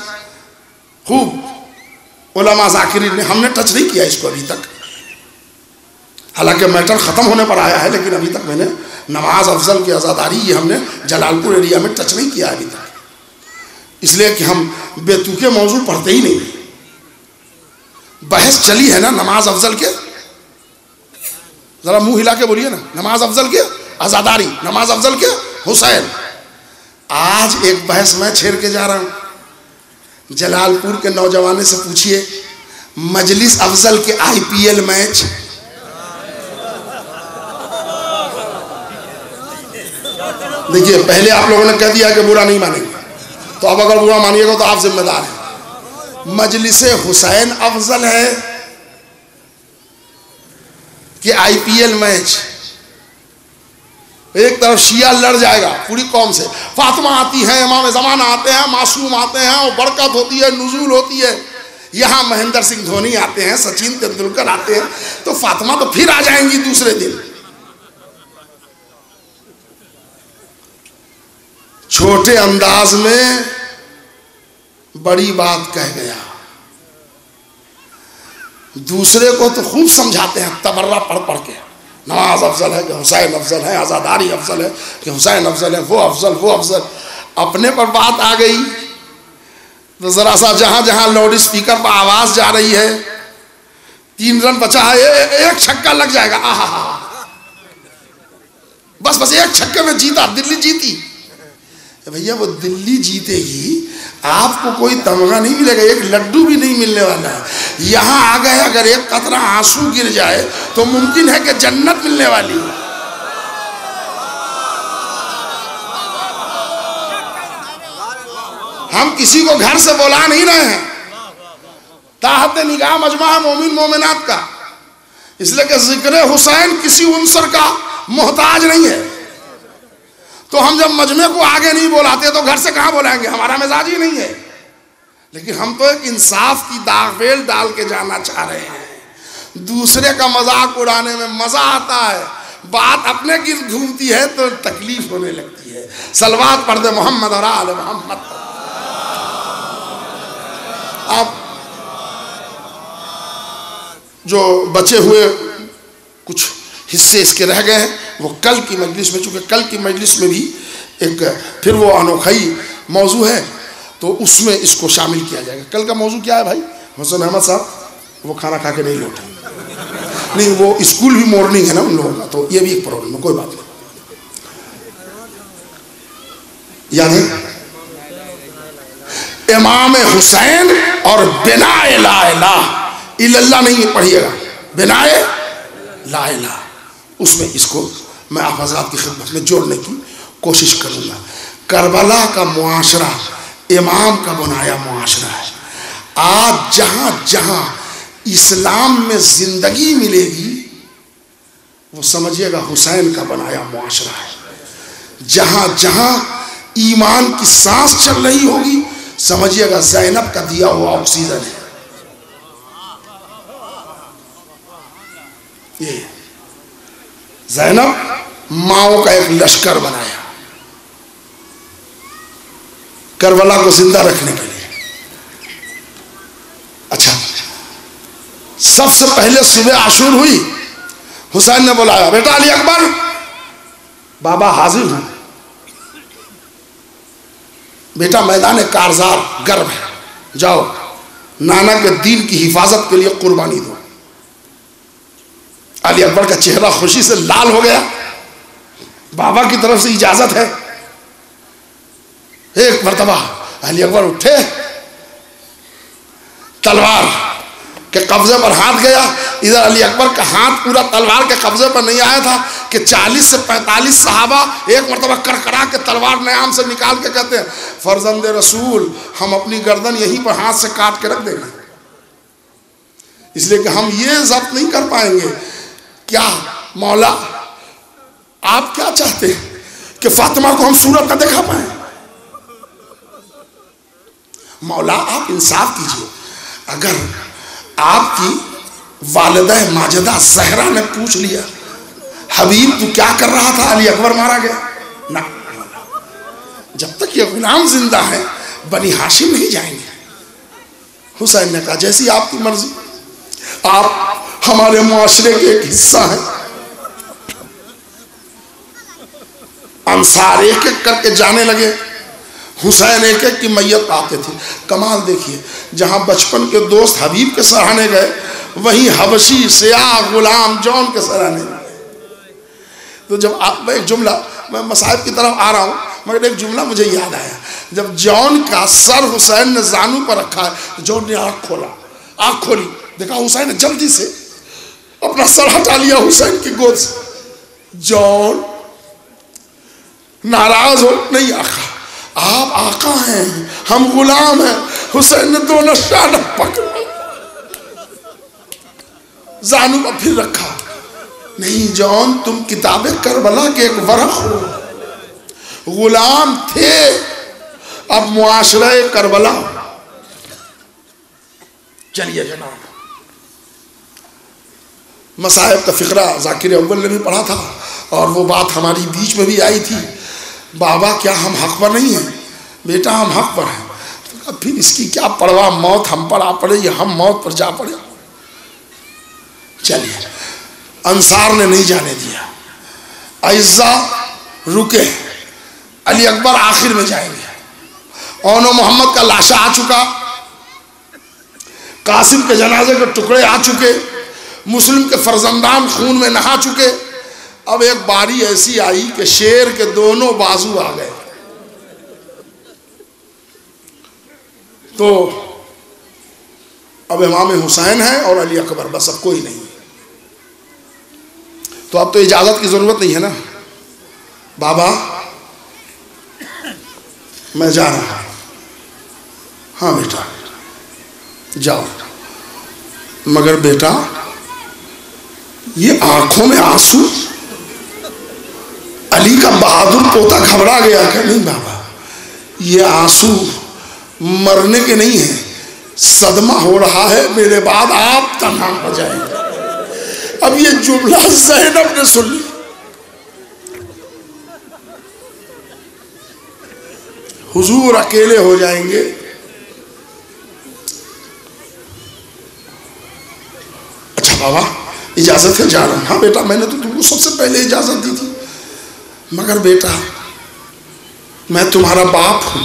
S1: खूब उलमा ज़ाकिरीन ने, हमने टच नहीं किया इसको अभी तक। हालांकि मैटर ख़त्म होने पर आया है, लेकिन अभी तक मैंने नमाज अफजल की आज़ादारी ये हमने जलालपुर एरिया में टच नहीं किया अभी तक, इसलिए कि हम बेतुके मौजू पढ़ते ही नहीं। बहस चली है ना नमाज अफजल के, जरा मुंह हिला के बोलिए ना, नमाज अफजल के आज़ादारी, नमाज अफजल के हुसैन। आज एक बहस मैं छेड़ के जा रहा हूं। जलालपुर के नौजवानों से पूछिए, मजलिस अफजल के IPL मैच, देखिए पहले आप लोगों ने कह दिया कि बुरा नहीं मानेंगे, तो अब अगर बुरा मानिएगा तो आप जिम्मेदार हैं। मजलिस हुसैन अफजल है कि IPL मैच? एक तरफ शिया लड़ जाएगा पूरी कौम से, फातिमा आती है, इमाम ज़माना आते हैं, मासूम आते हैं और बरकत होती है, नुज़ूल होती है। यहाँ महेंद्र सिंह धोनी आते हैं, सचिन तेंदुलकर आते हैं, तो फातिमा तो फिर आ जाएंगी दूसरे दिन। छोटे अंदाज में बड़ी बात कह गया, दूसरे को तो खूब समझाते हैं तबर्रा पढ़ पढ़ के। नमाज अफजल है कि हुसैन अफजल है, आज़ादारी अफजल है कि हुसैन अफजल है, वो अफजल वो अफजल। अपने पर बात आ गई तो जरा सा जहां जहां लाउड स्पीकर पर आवाज जा रही है, 3 रन बचा है, एक छक्का लग जाएगा, आहा, बस बस एक छक्के में जीता, दिल्ली जीती। भैया वो दिल्ली जीतेगी, आपको कोई तमगा नहीं मिलेगा, एक लड्डू भी नहीं मिलने वाला है। यहां आ गए अगर एक कतरा आंसू गिर जाए तो मुमकिन है कि जन्नत मिलने वाली है। हम किसी को घर से बुला नहीं रहे हैं, ताहत निगाह मजमा मोमिन मोमिनात का, इसलिए कि जिक्र हुसैन किसी उनसर का मोहताज नहीं है। तो हम जब मजमे को आगे नहीं बुलाते तो घर से कहां बुलाएंगे, हमारा मिजाज ही नहीं है। लेकिन हम तो एक इंसाफ की दागवेल डाल के जाना चाह रहे हैं। दूसरे का मजाक उड़ाने में मजा आता है, बात अपने गिर्द घूमती है तो तकलीफ होने लगती है। सलवात पढ़ दे मोहम्मद और आले मोहम्मद। अब जो बचे हुए कुछ हिस्से इसके रह गए हैं, वो कल की मजलिस में, चूंकि कल की मजलिस में भी एक फिर वो अनोखाई मौजू है तो उसमें इसको शामिल किया जाएगा। कल का मौजू क्या है भाई? हुसैन अहमद साहब वो खाना खा के नहीं लौटे, नहीं वो स्कूल भी मॉर्निंग है ना उन लोगों का, तो ये भी एक प्रॉब्लम है, कोई बात नहीं। यानी इमाम हुसैन और बिनाए ला इलाहा इल्लल्लाह नहीं पढ़िएगा, बिनाए ला इलाहा, उसमें इसको मैं आप हज़रात की खिदमत में जोड़ने की कोशिश करूँगा। करबला का मुआशरा इमाम का बनाया मुआशरा है। आज जहाँ जहाँ इस्लाम में ज़िंदगी मिलेगी वो समझिएगा हुसैन का बनाया मुआशरा है। जहाँ जहाँ ईमान की सांस चल रही होगी समझिएगा ज़ैनब का दिया हुआ ऑक्सीजन है। ये ज़ैनब माओ का एक लश्कर बनाया करबला को जिंदा रखने के लिए। अच्छा, सबसे पहले सुबह आशूर हुई, हुसैन ने बुलाया, बेटा अली अकबर, बाबा हाजिर हूं, बेटा मैदान कारजार गर्व है, जाओ नाना के दीन की हिफाजत के लिए कुर्बानी दो। अली अकबर का चेहरा खुशी से लाल हो गया, बाबा की तरफ से इजाजत है। एक मर्तबा अली अकबर उठे, तलवार के कब्जे पर हाथ गया। इधर अली अकबर का हाथ पूरा तलवार के कब्जे पर नहीं आया था कि 40 से 45 सहाबा एक मर्तबा करकरा के तलवार नयाम से निकाल के कहते हैं, फर्जंदे रसूल, हम अपनी गर्दन यहीं पर हाथ से काट के रख देंगे, इसलिए कि हम ये जब्त नहीं कर पाएंगे। क्या मौला आप क्या चाहते हैं कि फातिमा को हम सूरत न दिखा पाए? मौला आप इंसाफ कीजिए, अगर आपकी वालिदा माजिदा ज़हरा ने पूछ लिया, हबीब तू क्या कर रहा था, अली अकबर मारा गया ना, जब तक ये गुलाम जिंदा है बनी हाशिम नहीं जाएंगे। हुसैन ने कहा जैसी आपकी मर्जी, आप हमारे मुआशरे के एक हिस्सा हैं। अंसार एक एक करके जाने लगे, हुसैन एक एक की मैयत आते थे। कमाल देखिए, जहां बचपन के दोस्त हबीब के सराहने गए वहीं हबशी सियाह गुलाम जौन के सराहने गए। तो जब आप, मैं एक जुमला, मैं मसाहिब की तरफ आ रहा हूँ मगर एक जुमला मुझे याद आया, जब जौन का सर हुसैन ने जानू पर रखा है तो जौन ने आँख खोला, आँख खोली, देखा हुसैन ने जल्दी से अपना सर हटा लिया हुसैन की गोद से। जौन नाराज हो, नहीं आका, आप आका हैं, हम गुलाम हैं। हुसैन ने दोनों शान पकड़ा, जानू पर फिर रखा, नहीं जौन तुम किताबे करबला के एक वरक़ हो, गुलाम थे, अब मुआशरे करबला। चलिए जनाब, मसाहिब का फ़िक्रा ज़ाकिर अव्वल ने भी पढ़ा था और वो बात हमारी बीच में भी आई थी, बाबा क्या हम हक पर नहीं हैं? बेटा हम हक पर हैं। तो फिर इसकी क्या परवाह, मौत हम पर आ पड़े या हम मौत पर जा पड़े। चलिए, अंसार ने नहीं जाने दिया, अइज़्ज़ा रुके, अली अकबर आखिर में जाएंगे। ओनो मोहम्मद का लाशा आ चुका, कासिम के जनाजे के टुकड़े आ चुके, मुस्लिम के फर्जंदान खून में नहा चुके। अब एक बारी ऐसी आई कि शेर के दोनों बाजू आ गए। तो अब इमाम हुसैन है और अली अकबर, बस अब कोई नहीं। तो अब तो इजाजत की जरूरत नहीं है ना, बाबा मैं जा रहा हूं। हाँ बेटा जाओ, मगर बेटा ये आंखों में आंसू, अली का बहादुर पोता घबरा गया क्या? नहीं बाबा, ये आंसू मरने के नहीं है, सदमा हो रहा है, मेरे बाद आप तन्हा हो जाएंगे। अब ये जुमला ज़ैनब ने सुन ली। हुजूर अकेले हो जाएंगे। अच्छा बाबा इजाजत है, जा रहा हूं। हाँ बेटा मैंने तो तुमको सबसे पहले इजाजत दी थी, मगर बेटा मैं तुम्हारा बाप हूं,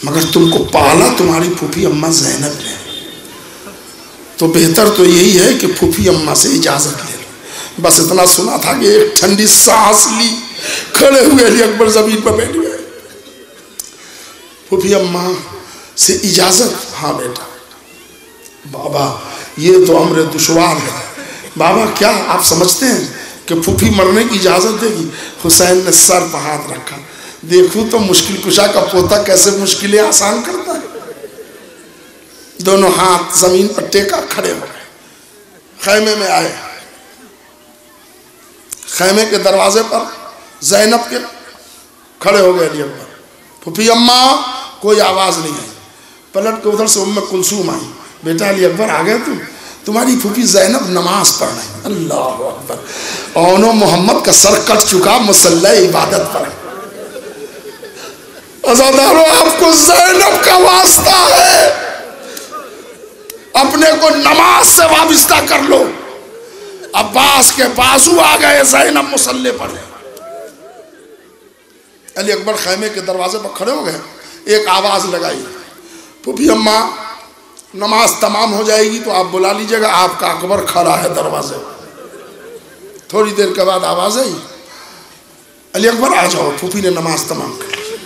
S1: मगर तुमको पाला तुम्हारी फूफी अम्मा ज़ैनब ने, तो बेहतर तो यही है कि फूफी अम्मा से इजाजत ले लो। बस इतना सुना था कि एक ठंडी सांस ली, खड़े हुए अली अकबर जमीन पर बैठ गए। फूफी अम्मा से इजाजत? हाँ बेटा। बाबा ये तो अम्र दुश्वार है। बाबा क्या आप समझते हैं कि फूफी मरने की इजाजत देगी? हुसैन ने सर पर हाथ रखा, देखो तो मुश्किल कुशा का पोता कैसे मुश्किलें आसान करता है। दोनों हाथ जमीन पर टेका, खड़े हो गए, खैमे में आए। खैमे के दरवाजे पर ज़ैनब के खड़े हो गए अली अकबर। फूफी अम्मा, कोई आवाज नहीं आई। पलट के उधर से उम्मे कुलसूम आई, बेटा अली अकबर आ गए तुम? तुम्हारी फूफी ज़ैनब नमाज पढ़ रही। अल्लाह अकबर। औनो मोहम्मद का सर कट चुका, मुसल्ला इबादत पर। अज़ादारों आपको ज़ैनब का वास्ता है, अपने को नमाज से वाबिस्ता कर लो। अब्बास के बाजू आ गए, ज़ैनब मुसल्ले पर। अली अकबर खैमे के दरवाजे पर खड़े हो गए। एक आवाज लगाई, फूफी अम्मा नमाज तमाम हो जाएगी तो आप बुला लीजिएगा, आपका अकबर खड़ा है दरवाजे। थोड़ी देर के बाद आवाज आई, अली अकबर आ जाओ। फूफी ने नमाज तमाम कर ली,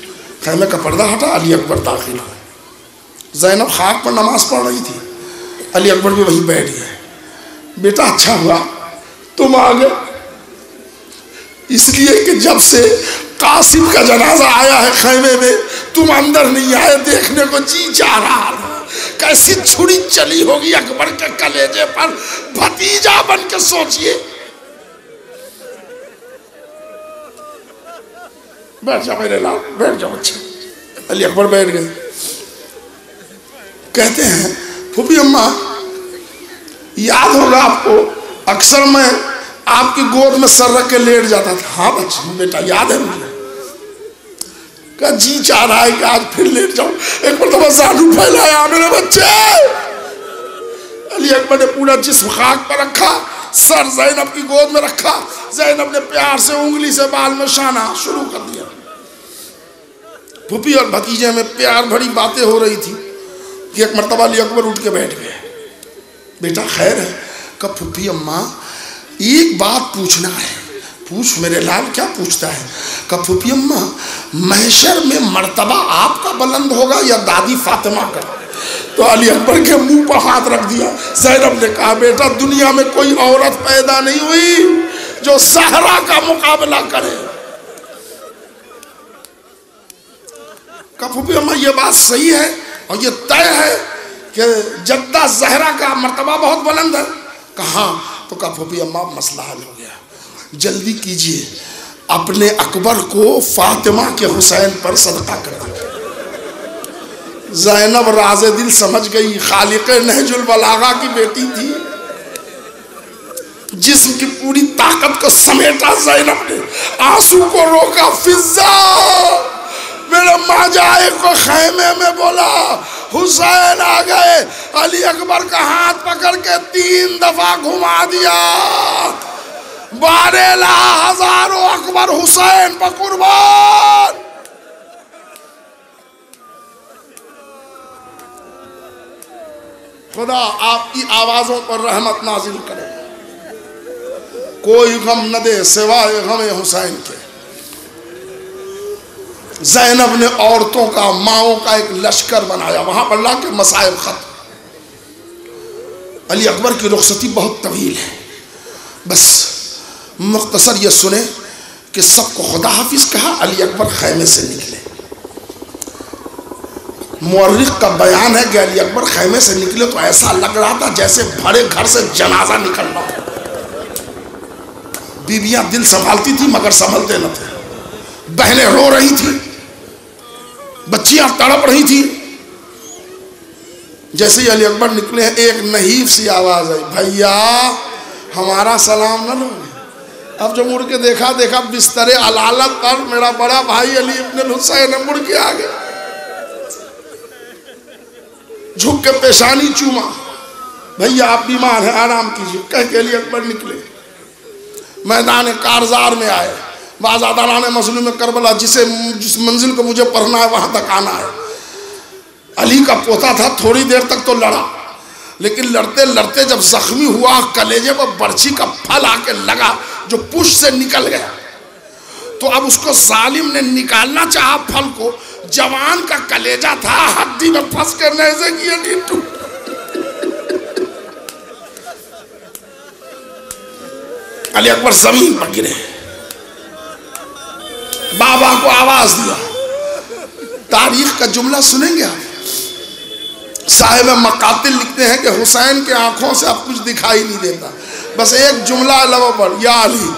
S1: खैमे का पर्दा हटा, अली अकबर दाखिल हुए। ज़ैनब खाक पर नमाज पढ़ रही थी, अली अकबर भी वहीं बैठ गए। बेटा अच्छा हुआ तुम आ गए, इसलिए कि जब से कासिम का जनाजा आया है खैमे में, तुम अंदर नहीं आए, देखने को जी चाह रहा था। कैसी छुरी चली होगी अकबर के कलेजे पर, भतीजा बन के सोचिए। बैठ जाओ मेरे लाल, बैठ जाओ। अच्छा अली अकबर बैठ गए। कहते हैं फूफी अम्मा याद होगा आपको, अक्सर मैं आपकी गोद में सर रख के लेट जाता था। हाँ बच्चा बेटा याद है मुझे। क्या जी चाह रहा है कि आज फिर लेट जाऊं, एक बार तो बस आलू फैलाया मेरे बच्चे। अली अकबर ने पूरा जिस्म खाक पर रखा, सर ज़ैनब की गोद में रखा। ज़ैनब ने प्यार से उंगली से बाल में शाना शुरू कर दिया। फूफी और भतीजे में प्यार भरी बातें हो रही थी कि एक मर्तबा अली अकबर उठ के बैठ गए। बेटा खैर है? कब फूफी अम्मा एक बात पूछना है। पूछ मेरे लाल, क्या पूछता है? कब फूफी अम्मा महशर में मर्तबा आपका बुलंद होगा या दादी फातिमा का? तो अली अकबर के मुंह पर हाथ रख दिया। ज़ैनब ने कहा बेटा दुनिया में कोई औरत पैदा नहीं हुई जो ज़हरा का मुकाबला करे। कब फूफी अम्मा ये बात सही है और ये तय है कि जद्दा ज़हरा का मर्तबा बहुत बुलंद है? कहा तो कहा फूफी अम्मा मसला हल हो गया, जल्दी कीजिए, अपने अकबर को फातिमा के हुसैन पर सदका कर दीजिए। ज़ैनब राज़े दिल समझ गई, खालिक़ नहजुल बलागा की बेटी थी, जिस्म की पूरी ताकत को समेटा ज़ैनब ने, आंसू को रोका। फिजा मेरे माजाए को खैमे में बोला हुसैन आ गए। अली अकबर का हाथ पकड़ के 3 दफा घुमा दिया। 12 लाख हजारों अकबर हुसैन पर कुर्बान। खुदा आपकी आवाज़ों पर रहमत नाजिल करे, कोई गम न दे सिवाय गम हुसैन के। ज़ैनब ने औरतों का, माओं का एक लश्कर बनाया, वहां पर ला के मसाइब खत्म। अली अकबर की रुखसती बहुत तवील है, बस मुख्तसर ये सुने कि सबको खुदा हाफिज कहा, अली अकबर खैमे से निकले। मुअर्रिख का बयान है कि अली अकबर खैमे से निकले तो ऐसा लग रहा था जैसे भरे घर से जनाजा निकल रहा था। बीबियां दिल संभालती थी मगर संभलते न थे, बहनें रो रही थी, बच्चियां तड़प रही थी। जैसे ही अली अकबर निकले हैं, एक नहीफ सी आवाज आई, भैया हमारा सलाम न लो। अब जो मुड़ के देखा बिस्तरे अलालत पर मेरा बड़ा भाई अली इब्न हुसैन मुड़ के आ गया, झुक के पेशानी चूमा, भैया आप बीमार हैं आराम कीजिए, कह के अली अकबर निकले। मैदान कारजार में आए, बाज़ादारान मज़लूम करबला, जिस मंजिल को मुझे पढ़ना है वहां तक आना है। अली का पोता था, थोड़ी देर तक तो लड़ा, लेकिन लड़ते लड़ते जब जख्मी हुआ, कलेजे पर बर्छी का फल आके लगा जो पुश से निकल गया, तो अब उसको जालिम ने निकालना चाहा फल को, जवान का कलेजा था, हड्डी में फंस कर नेज़े की हड्डी टूट। अली अकबर जमीन पर गिरे, बाबा को आवाज दिया। तारीख का जुमला सुनेंगे आप, साहिब मकातिल लिखते हैं कि हुसैन के आंखों से अब कुछ दिखाई नहीं देता, बस एक जुमला लबों पर, या अली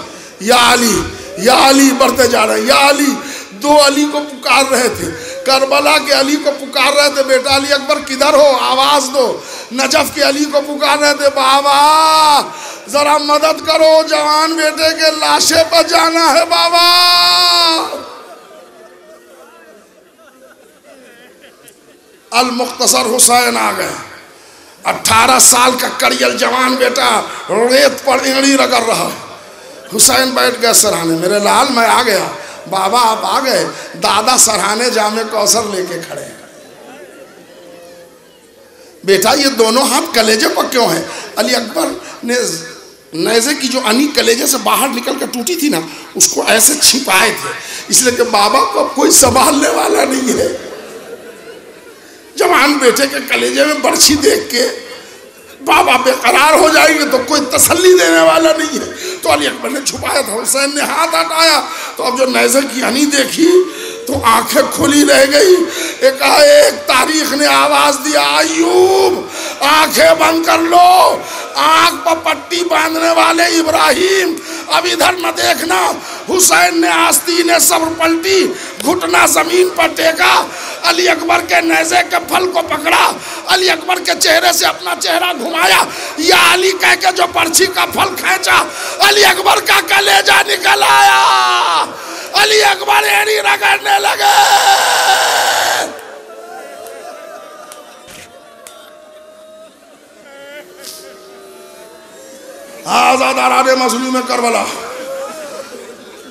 S1: या अली या अली बढ़ते जा रहे हैं, या अली। दो अली को पुकार रहे थे, करबला के अली को पुकार रहे थे, बेटा अली अकबर किधर हो आवाज दो। नजफ के अली को पुकार रहे थे, बाबा जरा मदद करो, जवान बेटे के लाशे पर जाना है बाबा। अल मुख्तसर हुसैन आ गए, 18 साल का करियल जवान बेटा रेत पर एड़ी रगड़ रहा है। हुसैन बैठ गए सराहने, मेरे लाल मैं आ गया। बाबा आप आ गए, दादा सराहने जामे कौसर लेके खड़े हैं। बेटा ये दोनों हाथ कलेजे पर क्यों है? अली अकबर ने नेज़े की जो अनी कलेजे से बाहर निकल कर टूटी थी ना, उसको ऐसे छिपाए थे, इसलिए कि बाबा को कोई संभालने वाला नहीं है। जवान बेटे के कलेजे में बर्छी देख के बाबा बेकरार हो जाएंगे तो कोई तसल्ली देने वाला नहीं है, तो अली अकबर ने छुपाया था। हुसैन ने हाथ हटाया तो अब जो नेज़े की हनी देखी तो आंखें खुली रह गई। एक तारीख ने आवाज दिया, अय्यूब आंखें बंद कर लो, आंख पर पट्टी बांधने वाले इब्राहिम अब इधर न देखना। हुसैन ने आस्तीन सब्र पलटी, घुटना जमीन पर टेका, अली अकबर के नेज़े के फल को पकड़ा, अली अकबर के चेहरे से अपना चेहरा घुमाया, या अली कह के जो पर्ची का फल खींचा, अली अकबर का कलेजा निकल आया। अली अकबर एड़ी रगड़ने लगे। आज़ादारान मज़लूम करबला,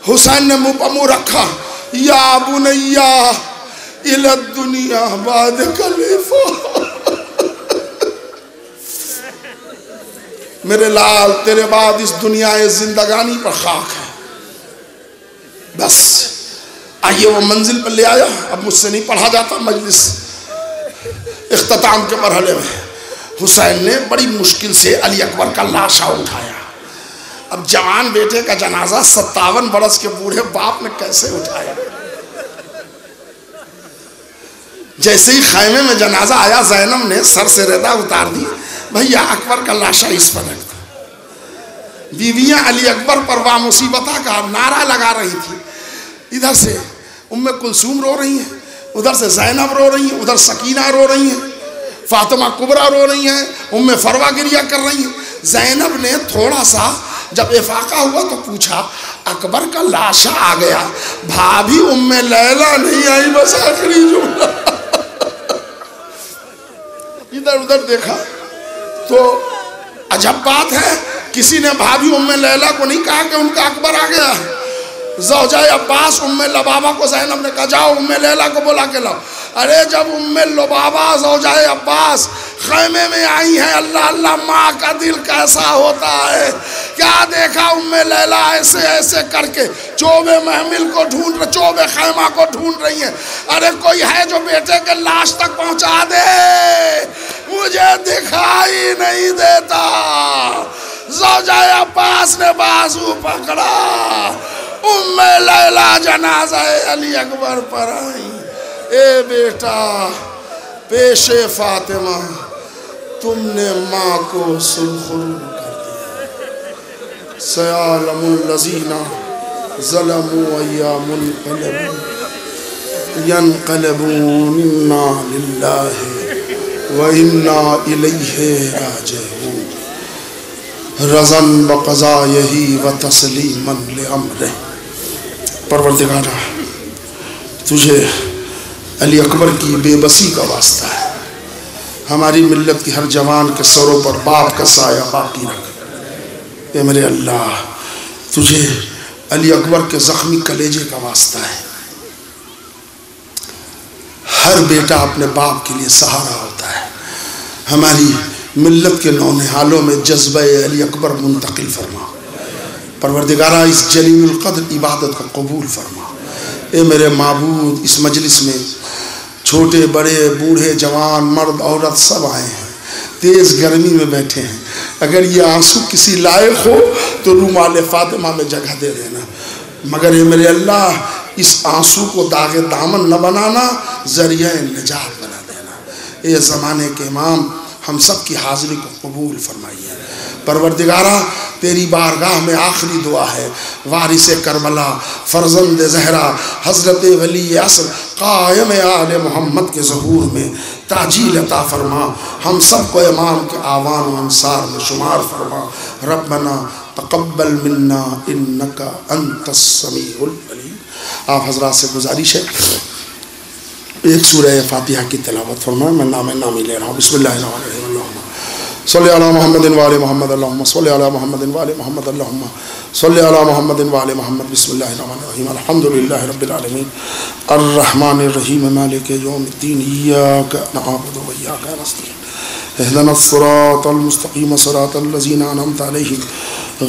S1: हुसैन ने मुंह पर मुंह रखा, या बुनैया इला दुनिया बाद खलीफा। मेरे लाल तेरे बाद इस दुनिया जिंदगानी पर खाक है, बस आइए वो मंजिल पर ले आया। अब मुझसे नहीं पढ़ा जाता, मजलिस इख्तिताम के मरहले में हुसैन ने बड़ी मुश्किल से अली अकबर का लाशा उठाया। अब जवान बेटे का जनाजा 57 बरस के बूढ़े बाप ने कैसे उठाया? जैसे ही खैमे में जनाजा आया, ज़ैनब ने सर से रेदा उतार दी, भैया अकबर का लाशा इस पर रख दो। बीवियां अली अकबर पर वाह मुसीबता का नारा लगा रही थी। इधर से उम्मे कुलसूम रो रही हैं, उधर से ज़ैनब रो रही हैं, उधर सकीना रो रही हैं, फातिमा कुबरा रो रही हैं, उम्मे फरवा गिरिया कर रही हैं। ज़ैनब ने थोड़ा सा जब इफाका हुआ तो पूछा, अकबर का लाशा आ गया, भाभी उम्मे लैला नहीं आई, बस आखिरी जुमला। इधर उधर देखा तो अजब बात है, किसी ने भाभी उम्मे लैला को नहीं कहा कि उनका अकबर आ गया है। ज़ौजाए अब्बास उम्मे लबाबा को ज़ैनब ने कहा, जाओ उम्मे लैला को बुला के लाओ। अरे जब उम्मे लबाबा ज़ौजाए अब्बास खैमे में आई हैं। अल्लाह अल्लाह, माँ का दिल कैसा होता है। क्या देखा उम्मे लैला ऐसे ऐसे करके चौबे महमिल को ढूंढ रही, चौबे खैमा को ढूंढ रही हैं। अरे कोई है जो बेटे के लाश तक पहुंचा दे, मुझे दिखाई नहीं देता। ज़ौजाए अब्बास ने बाजू पकड़ा, उम्मे लैला जनाजा अली अकबर पर आई। ए बेटा, पेशे फातिमा, तुमने माँ को सुरखुरू कर दिया। सयालमुल लज़ीना ज़लमू अय्यामुनक़लबू यनक़लबून इन्ना लिल्लाहि व इन्ना इलैहि राजिऊन। रज़न बक़ज़ाइही व तस्लीमन लिअम्रिही। परवरदिगारा, तुझे अली अकबर की बेबसी का वास्ता है। हमारी मिल्लत की हर जवान के सरों पर बाप का साया बाकी रख। ये मेरे अल्लाह, तुझे अली अकबर के ज़ख्मी कलेजे का वास्ता है। हर बेटा अपने बाप के लिए सहारा होता है। हमारी मिल्लत के नौनिहालों में जज्बा अली अकबर मुंतकिल फरमा। परवरदिगारा, इस जलीलुल क़द्र इबादत को कबूल फरमा। ए मेरे माबूद, इस मजलिस में छोटे बड़े बूढ़े जवान मर्द औरत सब आए हैं, तेज़ गर्मी में बैठे हैं। अगर ये आंसू किसी लायक हो तो रुमाल फातिमा में जगह दे देना, मगर ये मेरे अल्लाह, इस आंसू को दागे दामन न बनाना, ज़रिया निजात बना देना। ये ज़माने के इमाम, हम सब की हाज़िरी को कबूल फरमाइए। परवरदिगारा, तेरी बारगाह में आखिरी दुआ है, वारिस करबला फर्जंद ज़हरा हज़रत वली असर कायम आले मोहम्मद के ज़हूर में ताजील अता फरमा। हम सब को इमाम के आवान व अंसार में शुमार फरमा। रब्बना तक़ब्बल मिन्ना इन्नका अंतस समीउल अलीम। आप हज़रात से गुजारिश है, एक सूरह फातिहा की तिलावत फरमाएं। मैं नामी ले रहा हूँ। बिस्मिल्लाहिर्रहमानिर्रहीम। सल्ली अला मुहम्मदिन व आले मुहम्मद। अल्लाहुम्मा सल्ली अला मुहम्मदिन व आले मुहम्मद। अल्लाहुम्मा सल्ली अला मुहम्मदिन व आले मुहम्मद। बिस्मिल्लाहिर्रहमानिर्रहीम। अल्हम्दुलिल्लाहि रब्बिल आलमीन अर्रहमानिर्रहीम मालिकि यौमिद्दीन इय्याका नअबुदु व इय्याका नस्तईन इहदिनस सिरातल मुस्तक़ीम सिरातल लज़ीना अनअमता अलैहिम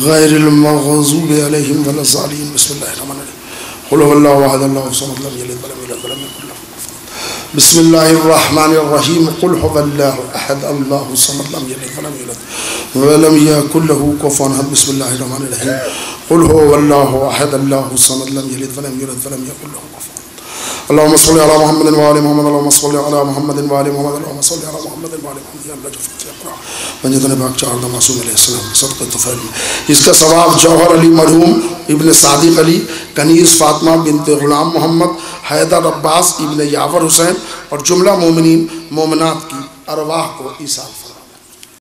S1: गैरिल मग़ज़ूबि अलैहिम वलज़्ज़ालिन। बिस्मिल्लाहिर्रहमानिर्रहीम। क़ुल हुवल्लाहु अहद अल्लाहु समद लम यलिद व लम यूलद व लम यकुल लहू बिस्मिल्लाहिर्रहमानिर्रहीम। कुल हुवल्लाहु अहद अल्लाहु समद लम यलिद व लम यूलद व लम यकुल लहू कुफुवन अहद। बिस्मिल्लाहिर्रहमानिर्रहीम। कुल हुवल्लाहु अहद अल्लाहु समद लम यलिद व लम यूलद व लम यकुल लहू कुफुवन। अल्लाहुम्मा सल्ली अला मुहम्मदिन व आले मुहम्मद। अल्लाहुम्मा सल्ली अला मुहम्मदिन व आले मुहम्मद। अल्लाहुम्मा सल्ली अला मुहम्मदिन व आले मुहम्मद। या अल्लाह जो फतह अक़रा पंजतन पाक चार मासूम अलैहिस्सलाम सदक़े तुफ़ैल। इसका सवाब जौहर अली मरहूम इब्न सादिक अली, कनीज़ फातिमा बिनते ग़ुलाम मोहम्मद, हैदर अब्बास इब्न यावर हुसैन और जुमला मोमिनीन मोमिनात की अरवाह को ईसाल फरमा।